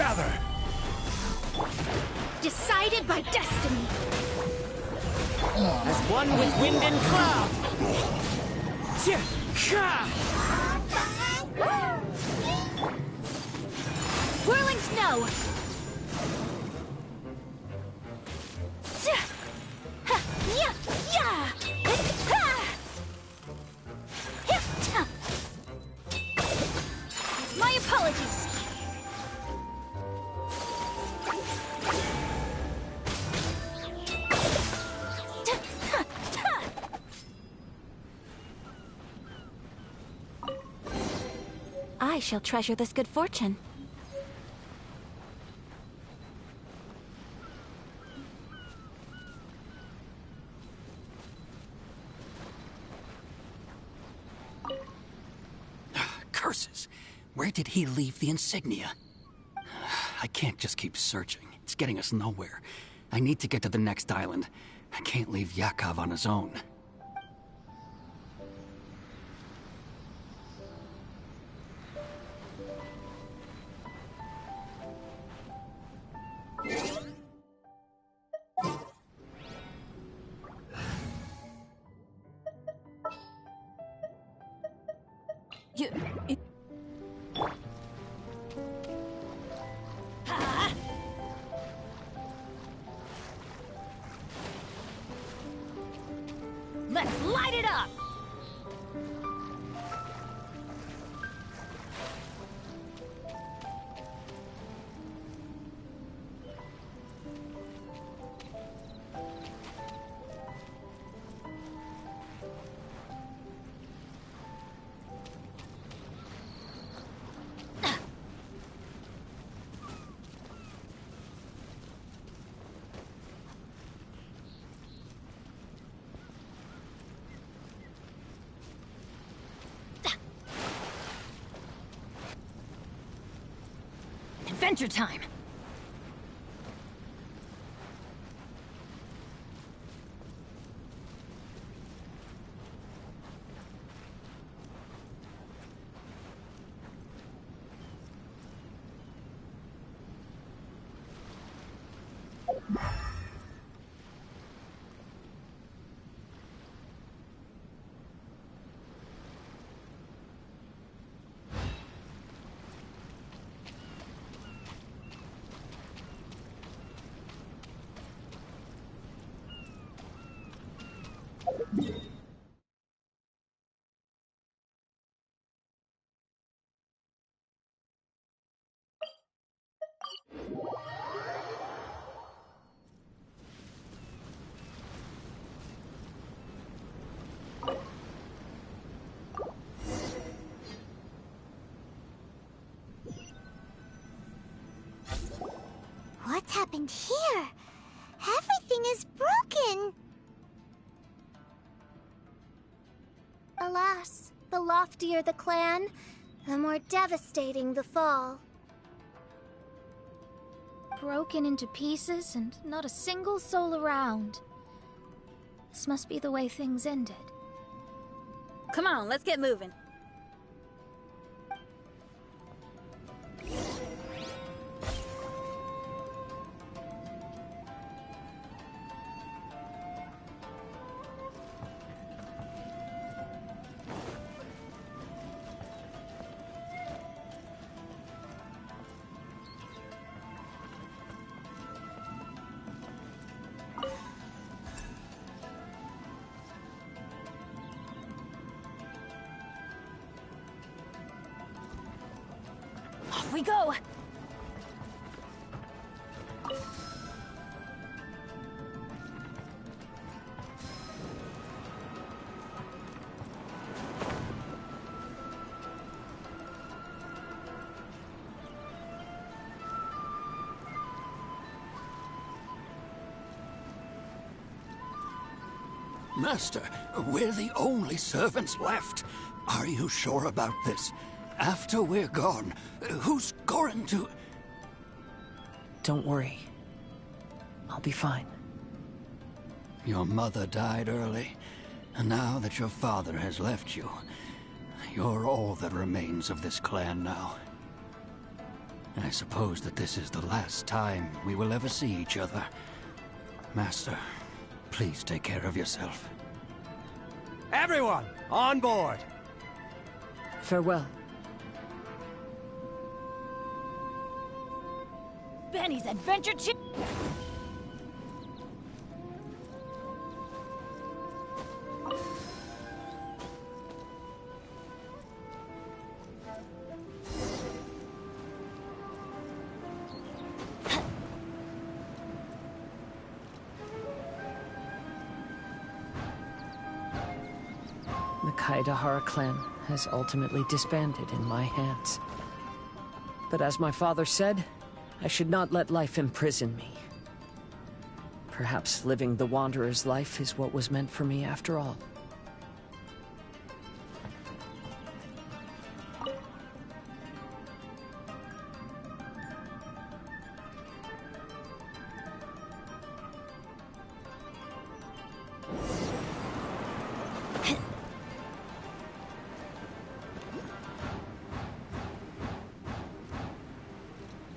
together! Decided by destiny. As one with wind and cloud! Whirling snow. My apologies. I shall treasure this good fortune. Curses! Where did he leave the insignia? I can't just keep searching. It's getting us nowhere. I need to get to the next island. I can't leave Yakov on his own. Let's light it up! Adventure time! What's happened here? Everything is broken! Alas, the loftier the clan, the more devastating the fall. Broken into pieces and not a single soul around. This must be the way things ended. Come on, let's get moving. Off we go! Master, we're the only servants left. Are you sure about this? After we're gone, who's going to... Don't worry. I'll be fine. Your mother died early, and now that your father has left you, you're all that remains of this clan now. I suppose that this is the last time we will ever see each other. Master, please take care of yourself. Everyone, on board! Farewell. Benny's adventure The Kaidahara clan has ultimately disbanded in my hands. But as my father said, I should not let life imprison me. Perhaps living the Wanderer's life is what was meant for me after all.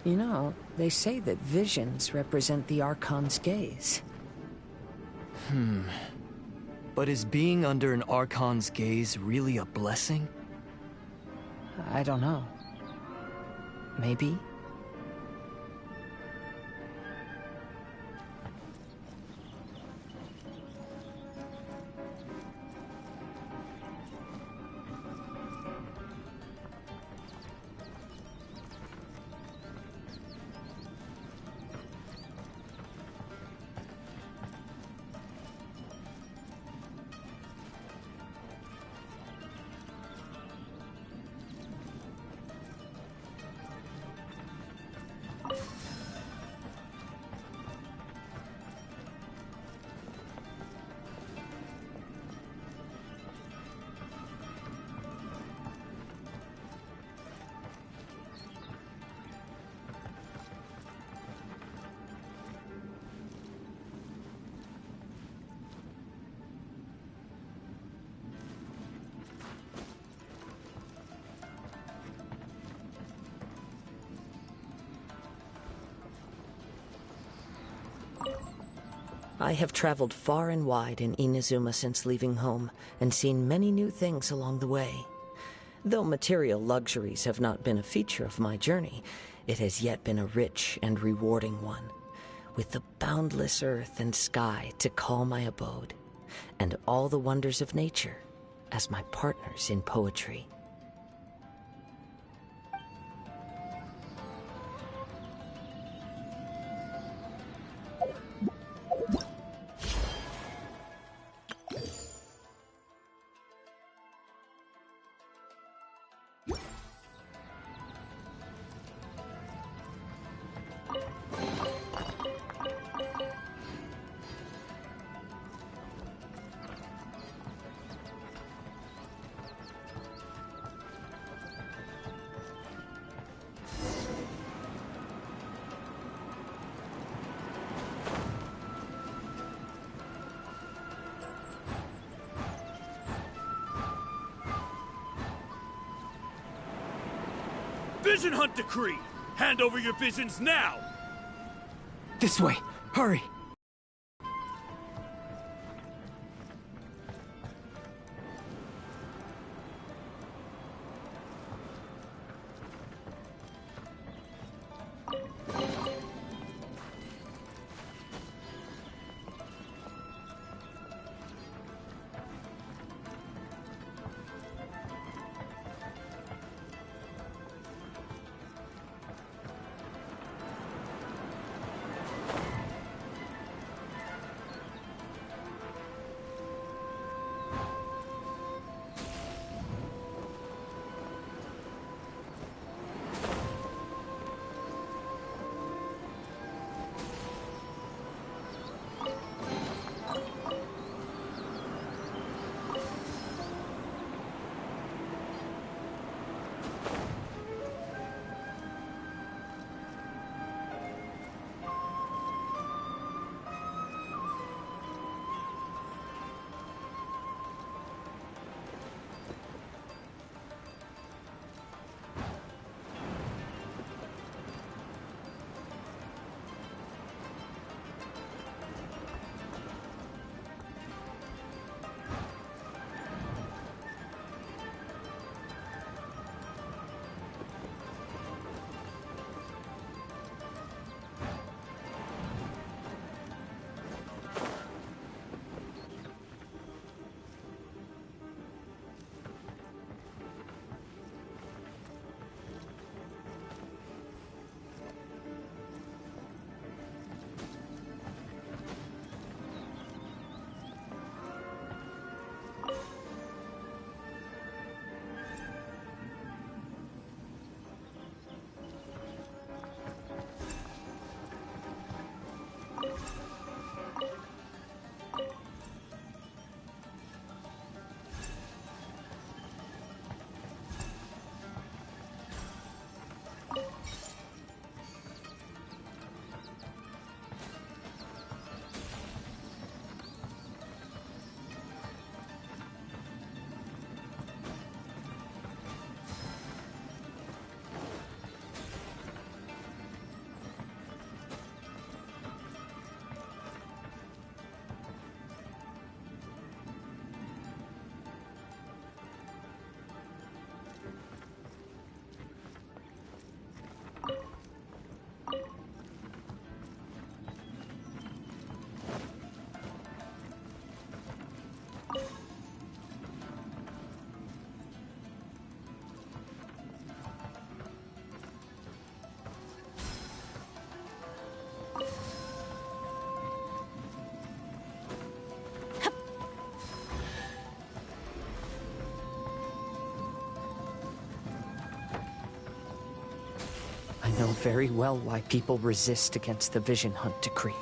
You know, they say that visions represent the Archon's gaze. But is being under an Archon's gaze really a blessing? I don't know. Maybe? I have traveled far and wide in Inazuma since leaving home, and seen many new things along the way. Though material luxuries have not been a feature of my journey, it has yet been a rich and rewarding one, with the boundless earth and sky to call my abode, and all the wonders of nature as my partners in poetry. Vision Hunt Decree! Hand over your visions now! This way! Hurry! know very well why people resist against the Vision Hunt decree.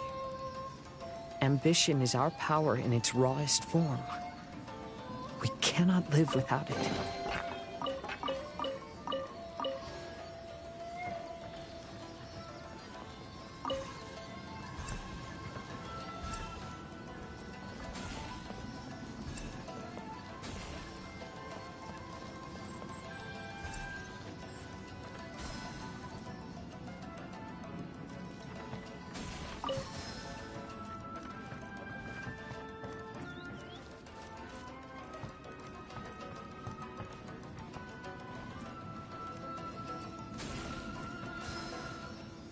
Ambition is our power in its rawest form. We cannot live without it.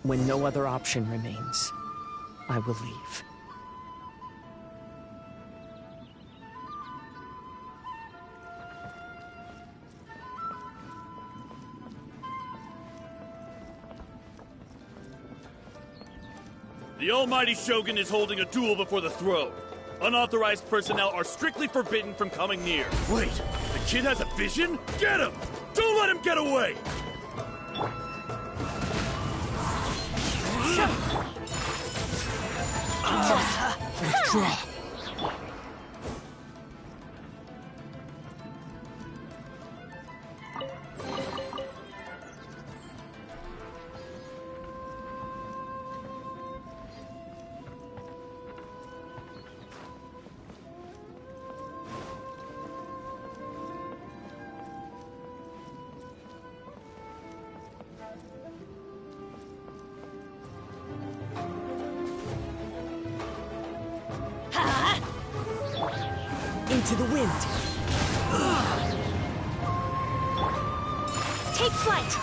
When no other option remains, I will leave. The Almighty Shogun is holding a duel before the throne. Unauthorized personnel are strictly forbidden from coming near. Wait, the kid has a vision? Get him! Don't let him get away! Withdraw. Into the wind! Take flight!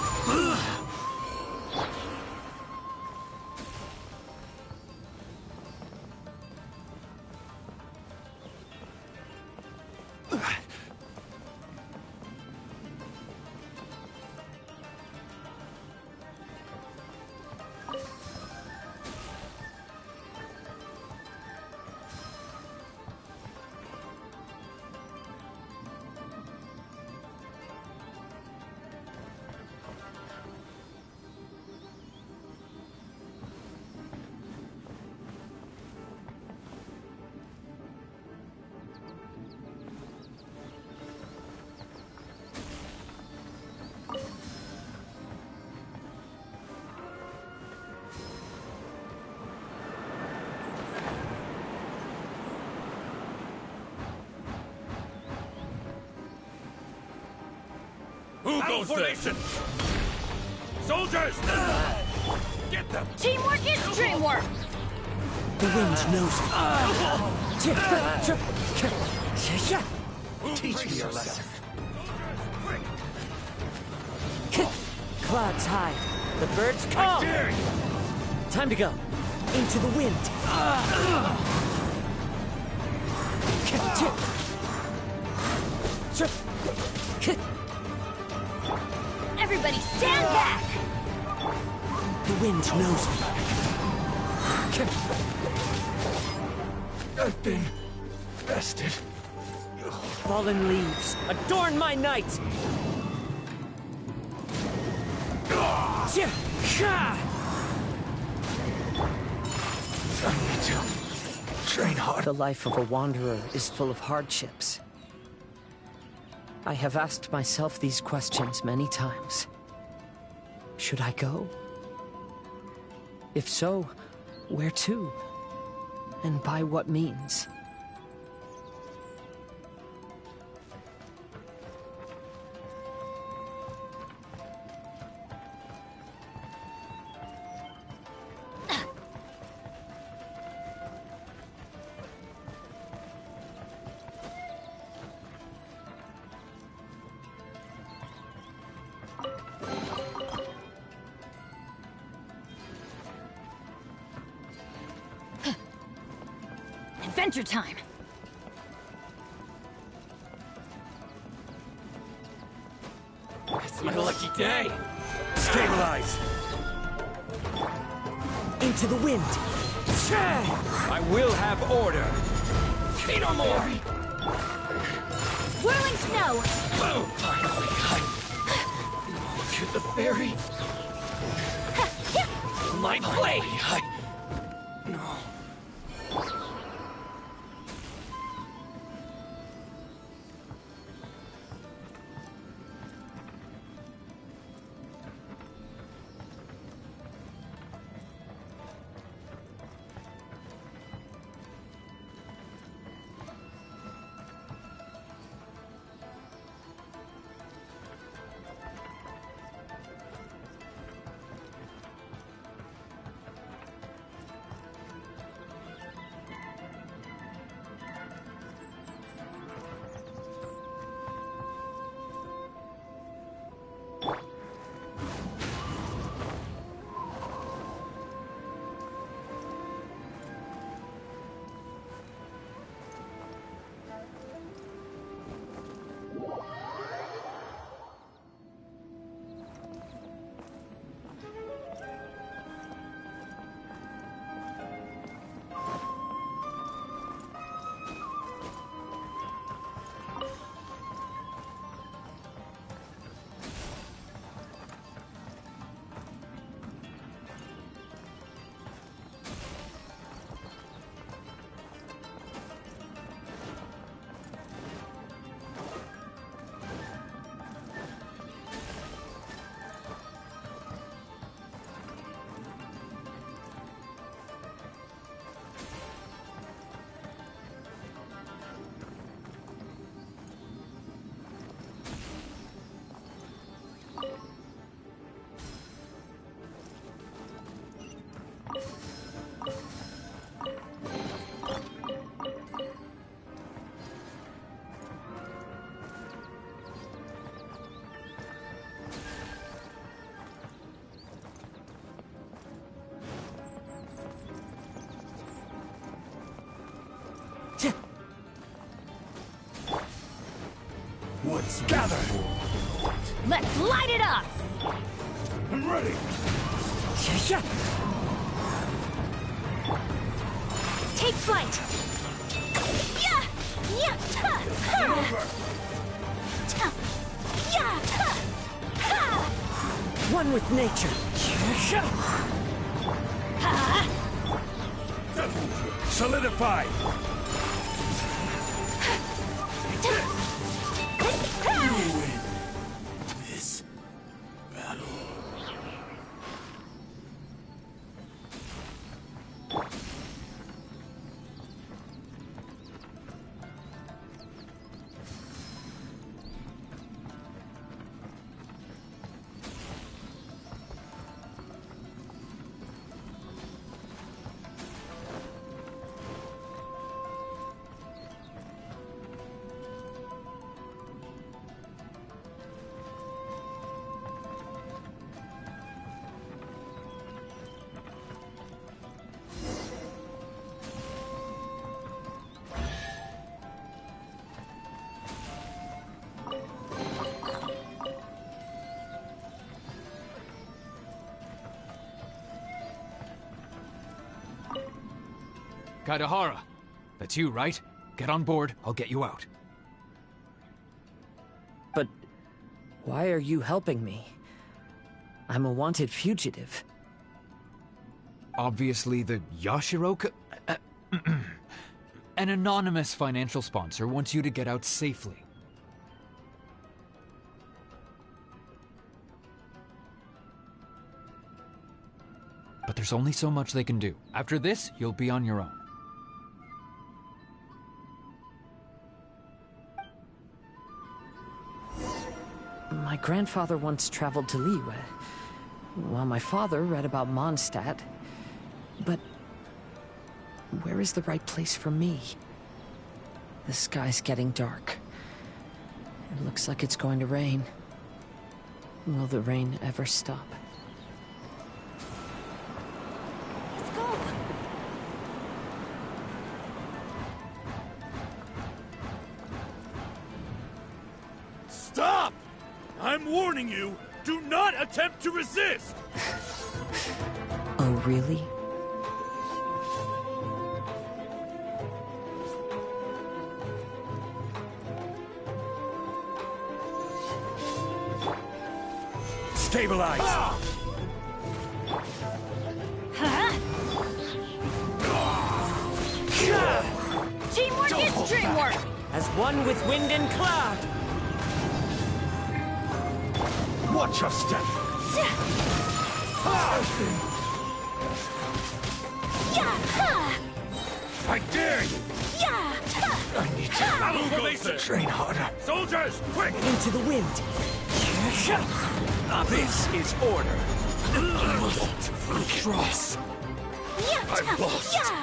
Who goes there? Soldiers! Get them! Teamwork is dreamwork! The wind knows it. Teach me your lesson. Clouds high. The birds come. Time to go. Into the wind. Everybody stand back! The wind knows me. I've been bested. Fallen leaves, adorn my night! I need to train hard. The life of a wanderer is full of hardships. I have asked myself these questions many times. Should I go? If so, where to? And by what means? Adventure time! It's my lucky day! Stabilize! Into the wind! I will have order! Say no more! Whirling snow! Oh, finally! To the ferry! my blade! What's gathered? Let's light it up! I'm ready. Take flight! Yeah! Yeah! Ta! Ha! Ta! Yeah! Ta! Ha! One with nature. Ha! Solidify. You win this battle. Kaidahara, that's you, right? Get on board, I'll get you out. But why are you helping me? I'm a wanted fugitive. Obviously the Yashiro... An anonymous financial sponsor wants you to get out safely. But there's only so much they can do. After this, you'll be on your own. My grandfather once traveled to Liyue, while my father read about Mondstadt. But where is the right place for me? The sky's getting dark. It looks like it's going to rain. Will the rain ever stop? Let's go! Stop! I'm warning you, do not attempt to resist! Oh, really? Stabilize! Teamwork is dreamwork! As one with wind and cloud! Watch your step! I dare you! I need to train harder. Soldiers, quick! Into the wind! This is order. I won't cross. I've lost.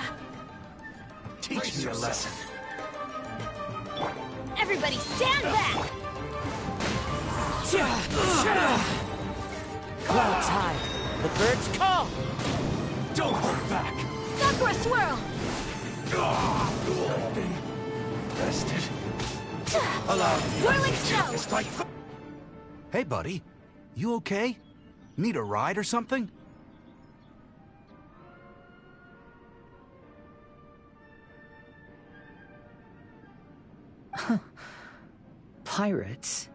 Teach me a lesson. Everybody stand back! Clouds high. The birds call! Don't hold back. Sakura swirl! I've been bested. Allow me Whirling to snow! this like... Hey, buddy. You okay? Need a ride or something? Pirates?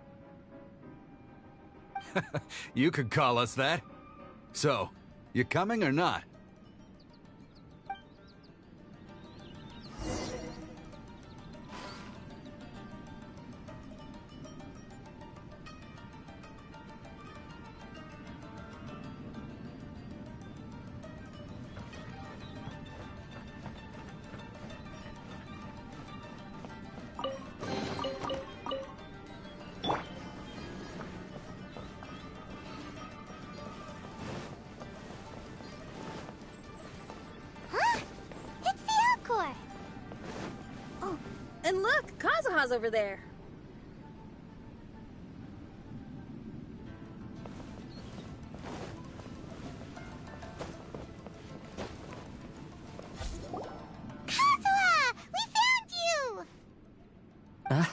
You could call us that. So, you coming or not? And look, Kazuha's over there. Kazuha! We found you!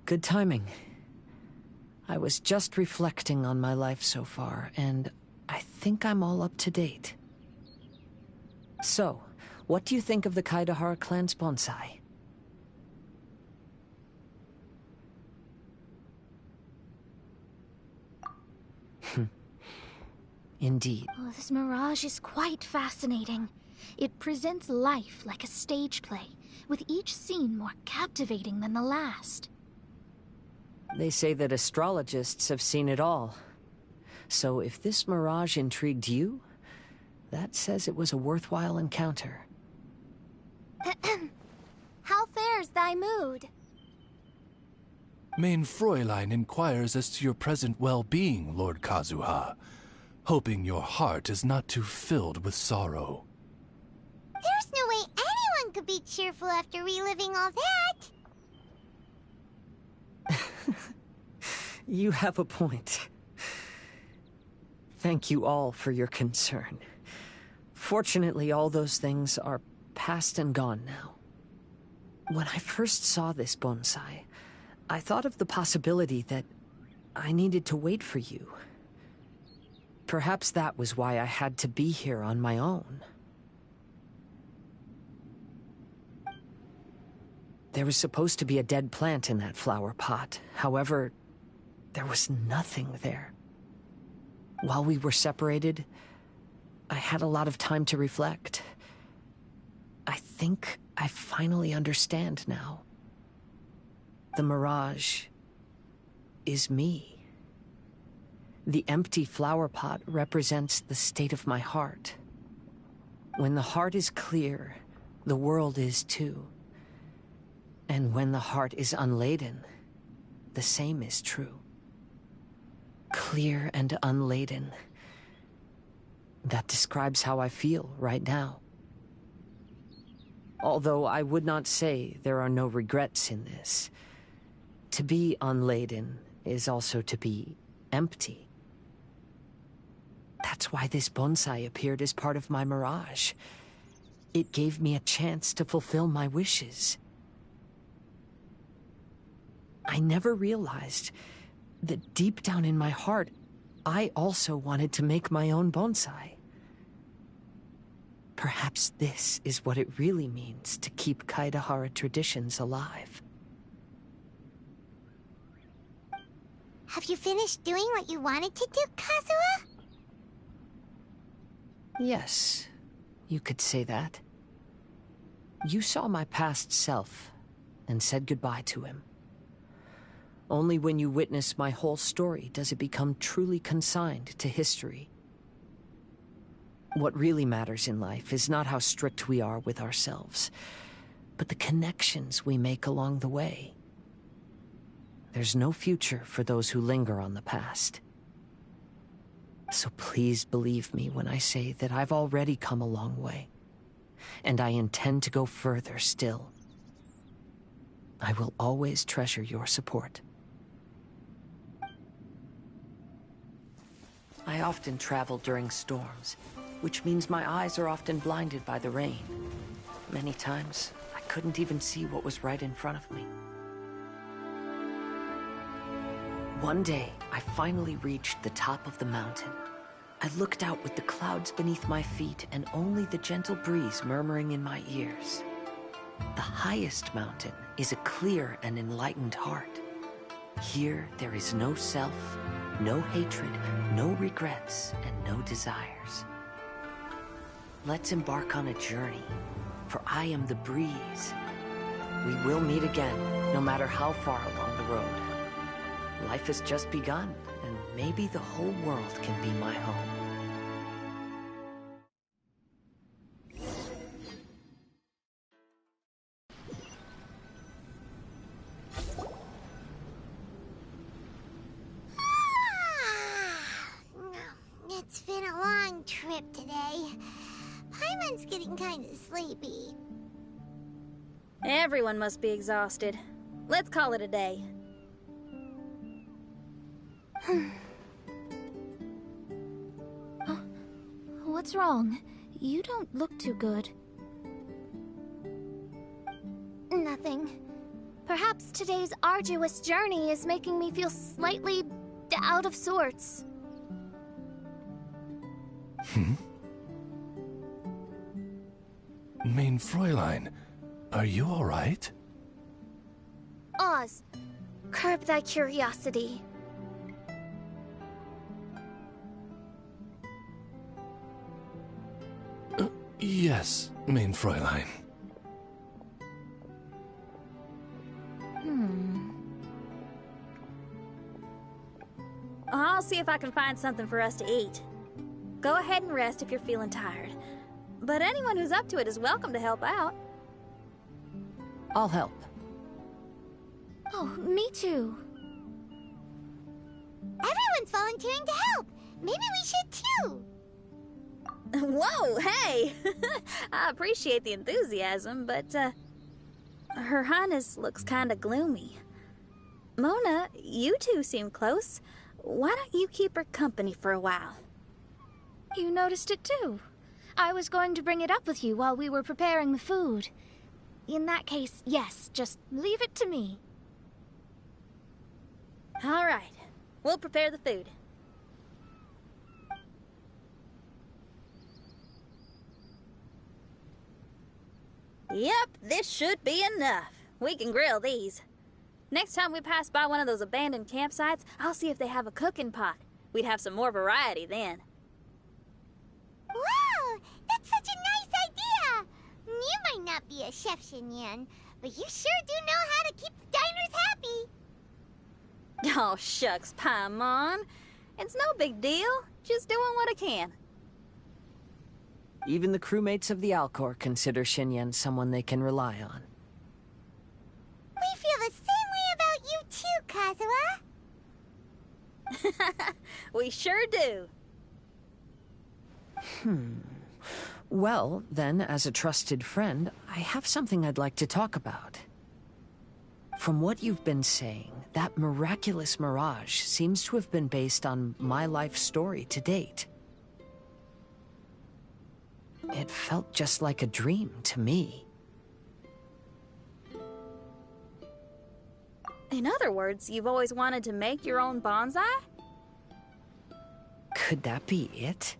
Good timing. I was just reflecting on my life so far, and I think I'm all up to date. So, what do you think of the Kaidahara clan's bonsai? Indeed. Oh, this mirage is quite fascinating. It presents life like a stage play, with each scene more captivating than the last. They say that astrologists have seen it all. So if this mirage intrigued you, that says it was a worthwhile encounter. How fares thy mood? Main Fräulein inquires as to your present well-being, Lord Kazuha, hoping your heart is not too filled with sorrow. There's no way anyone could be cheerful after reliving all that. You have a point. Thank you all for your concern. Fortunately, all those things are past and gone now. When I first saw this bonsai, I thought of the possibility that I needed to wait for you. Perhaps that was why I had to be here on my own. There was supposed to be a dead plant in that flower pot. However, there was nothing there. While we were separated, I had a lot of time to reflect. I think I finally understand now. The mirage is me. The empty flower pot represents the state of my heart. When the heart is clear, the world is too. And when the heart is unladen, the same is true. Clear and unladen. That describes how I feel right now. Although I would not say there are no regrets in this. To be unladen is also to be empty. That's why this bonsai appeared as part of my mirage. It gave me a chance to fulfill my wishes. I never realized that deep down in my heart, I also wanted to make my own bonsai. Perhaps this is what it really means to keep Kaidahara traditions alive. Have you finished doing what you wanted to do, Kazuha? Yes, you could say that. You saw my past self and said goodbye to him. Only when you witness my whole story does it become truly consigned to history. What really matters in life is not how strict we are with ourselves, but the connections we make along the way. There's no future for those who linger on the past. So please believe me when I say that I've already come a long way, and I intend to go further still. I will always treasure your support. I often travel during storms, which means my eyes are often blinded by the rain. Many times, I couldn't even see what was right in front of me. One day, I finally reached the top of the mountain. I looked out with the clouds beneath my feet and only the gentle breeze murmuring in my ears. The highest mountain is a clear and enlightened heart. Here, there is no self, no hatred, no regrets, and no desires. Let's embark on a journey, for I am the breeze. We will meet again, no matter how far along the road. Life has just begun, and maybe the whole world can be my home. It's been a long trip today. Paimon's getting kind of sleepy. Everyone must be exhausted. Let's call it a day. What's wrong? You don't look too good. Nothing. Perhaps today's arduous journey is making me feel slightly out of sorts. Main Fräulein, are you all right? Oz, curb thy curiosity. Yes, Main Fräulein. I'll see if I can find something for us to eat. Go ahead and rest if you're feeling tired. But anyone who's up to it is welcome to help out. I'll help. Oh, me too. Everyone's volunteering to help. Maybe we should too. Whoa, hey! I appreciate the enthusiasm, but, Her Highness looks kinda gloomy. Mona, you two seem close. Why don't you keep her company for a while? You noticed it too. I was going to bring it up with you while we were preparing the food. In that case, yes, just leave it to me. All right, we'll prepare the food. Yep, this should be enough. We can grill these. Next time we pass by one of those abandoned campsites, I'll see if they have a cooking pot. We'd have some more variety then. Wow, that's such a nice idea! You might not be a chef, Xinyan, but you sure do know how to keep the diners happy. Oh, shucks, Paimon. It's no big deal. Just doing what I can. Even the crewmates of the Alcor consider Xinyan someone they can rely on. We feel the same way about you too, Kazuha. We sure do. Well, then, as a trusted friend, I have something I'd like to talk about. From what you've been saying, that miraculous mirage seems to have been based on my life story to date. It felt just like a dream to me. In other words, you've always wanted to make your own bonsai? Could that be it?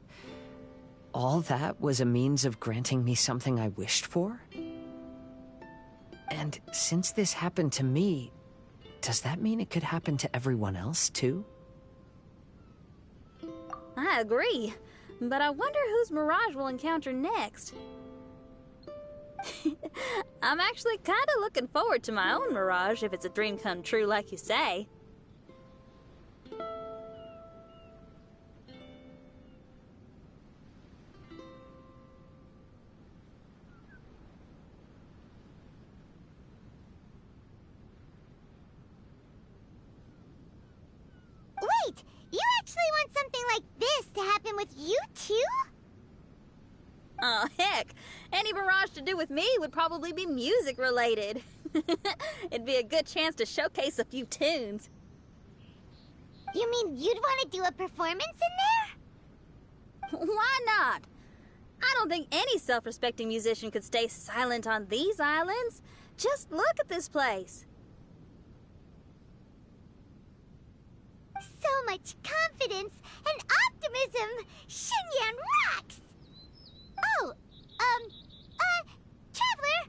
All that was a means of granting me something I wished for? And since this happened to me, does that mean it could happen to everyone else, too? I agree, but I wonder whose mirage we'll encounter next. I'm actually kind of looking forward to my own mirage if it's a dream come true like you say. Wait, you actually want something like this to happen with you too? Oh, heck. Any mirage to do with me would probably be music-related. It'd be a good chance to showcase a few tunes. You mean you'd want to do a performance in there? Why not? I don't think any self-respecting musician could stay silent on these islands. Just look at this place. So much confidence and optimism! Xinyan rocks! Oh, Traveler,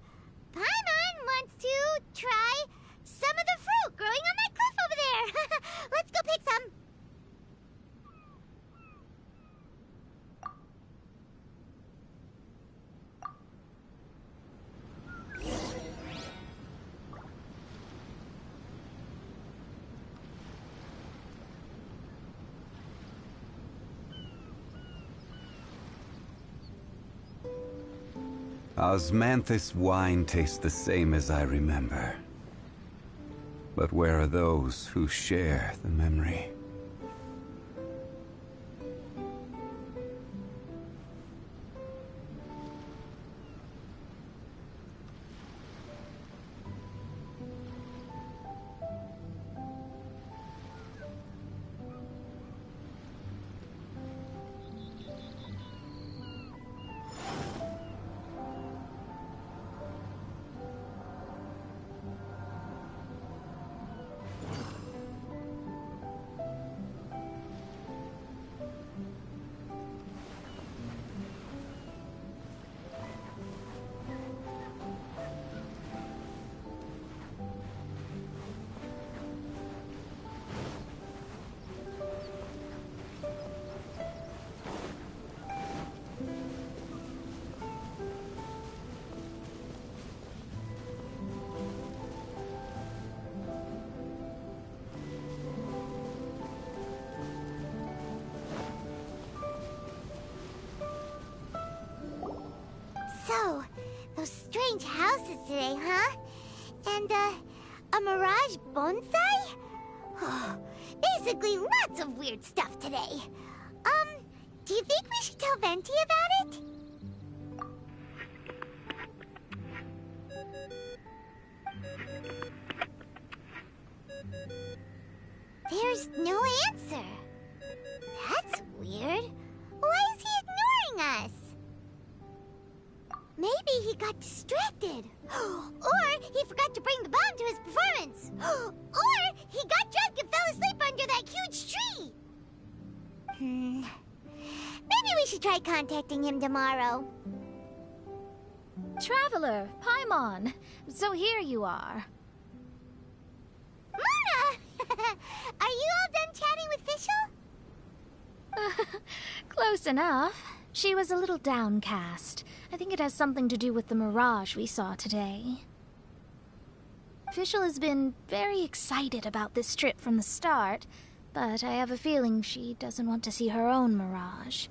Paimon wants to try some of the fruit growing on that cliff over there. Let's go pick some. Osmanthus wine tastes the same as I remember. But where are those who share the memory? So, those strange houses today, huh? And, a mirage bonsai? Oh, basically, lots of weird stuff today. Do you think we should tell Venti about it? There's no answer. That's weird. Why is he ignoring us? Maybe he got distracted. Or he forgot to bring the bomb to his performance. Or he got drunk and fell asleep under that huge tree. Maybe we should try contacting him tomorrow. Traveler, Paimon. So here you are. Mona! Are you all done chatting with Fischl? Close enough. She was a little downcast. I think it has something to do with the mirage we saw today. Fischl has been very excited about this trip from the start, but I have a feeling she doesn't want to see her own mirage.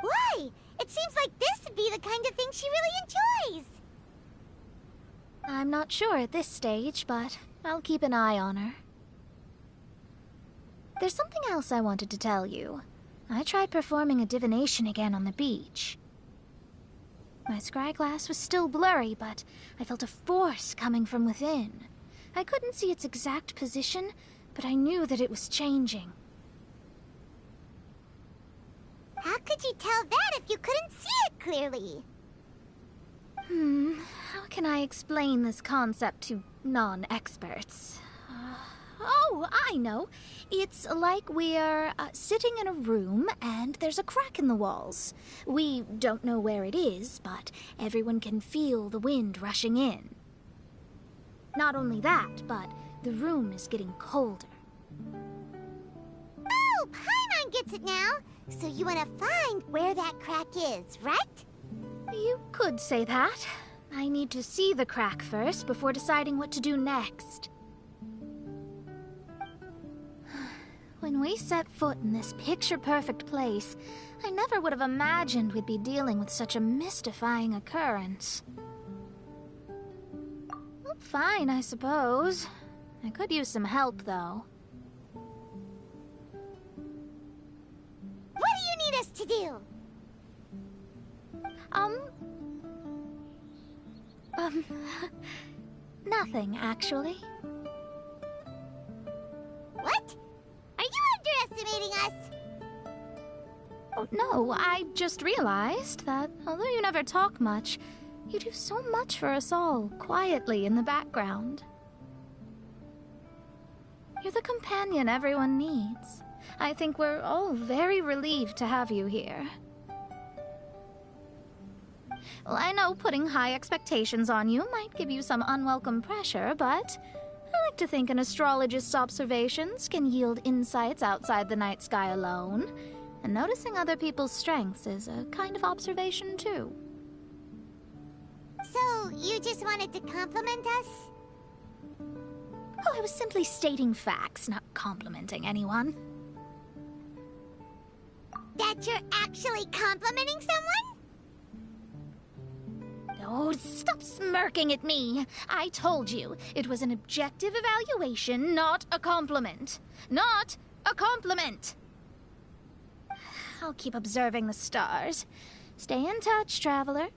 Why? It seems like this would be the kind of thing she really enjoys. I'm not sure at this stage, but I'll keep an eye on her. There's something else I wanted to tell you. I tried performing a divination again on the beach. My scryglass was still blurry, but I felt a force coming from within. I couldn't see its exact position, but I knew that it was changing. How could you tell that if you couldn't see it clearly? How can I explain this concept to non-experts? Oh, I know. It's like we're sitting in a room and there's a crack in the walls. We don't know where it is, but everyone can feel the wind rushing in. Not only that, but the room is getting colder. Oh, Paimon gets it now. So you want to find where that crack is, right? You could say that. I need to see the crack first before deciding what to do next. When we set foot in this picture-perfect place, I never would have imagined we'd be dealing with such a mystifying occurrence. Well, fine, I suppose. I could use some help, though. What do you need us to do? Nothing, actually. What? Are you underestimating us? Oh, no, I just realized that although you never talk much, you do so much for us all, quietly in the background. You're the companion everyone needs. I think we're all very relieved to have you here. Well, I know putting high expectations on you might give you some unwelcome pressure, but I like to think an astrologist's observations can yield insights outside the night sky alone, and noticing other people's strengths is a kind of observation, too. So, you just wanted to compliment us? Oh, I was simply stating facts, not complimenting anyone. That you're actually complimenting someone? Oh, stop smirking at me. I told you, it was an objective evaluation, not a compliment. Not a compliment! I'll keep observing the stars. Stay in touch, traveler.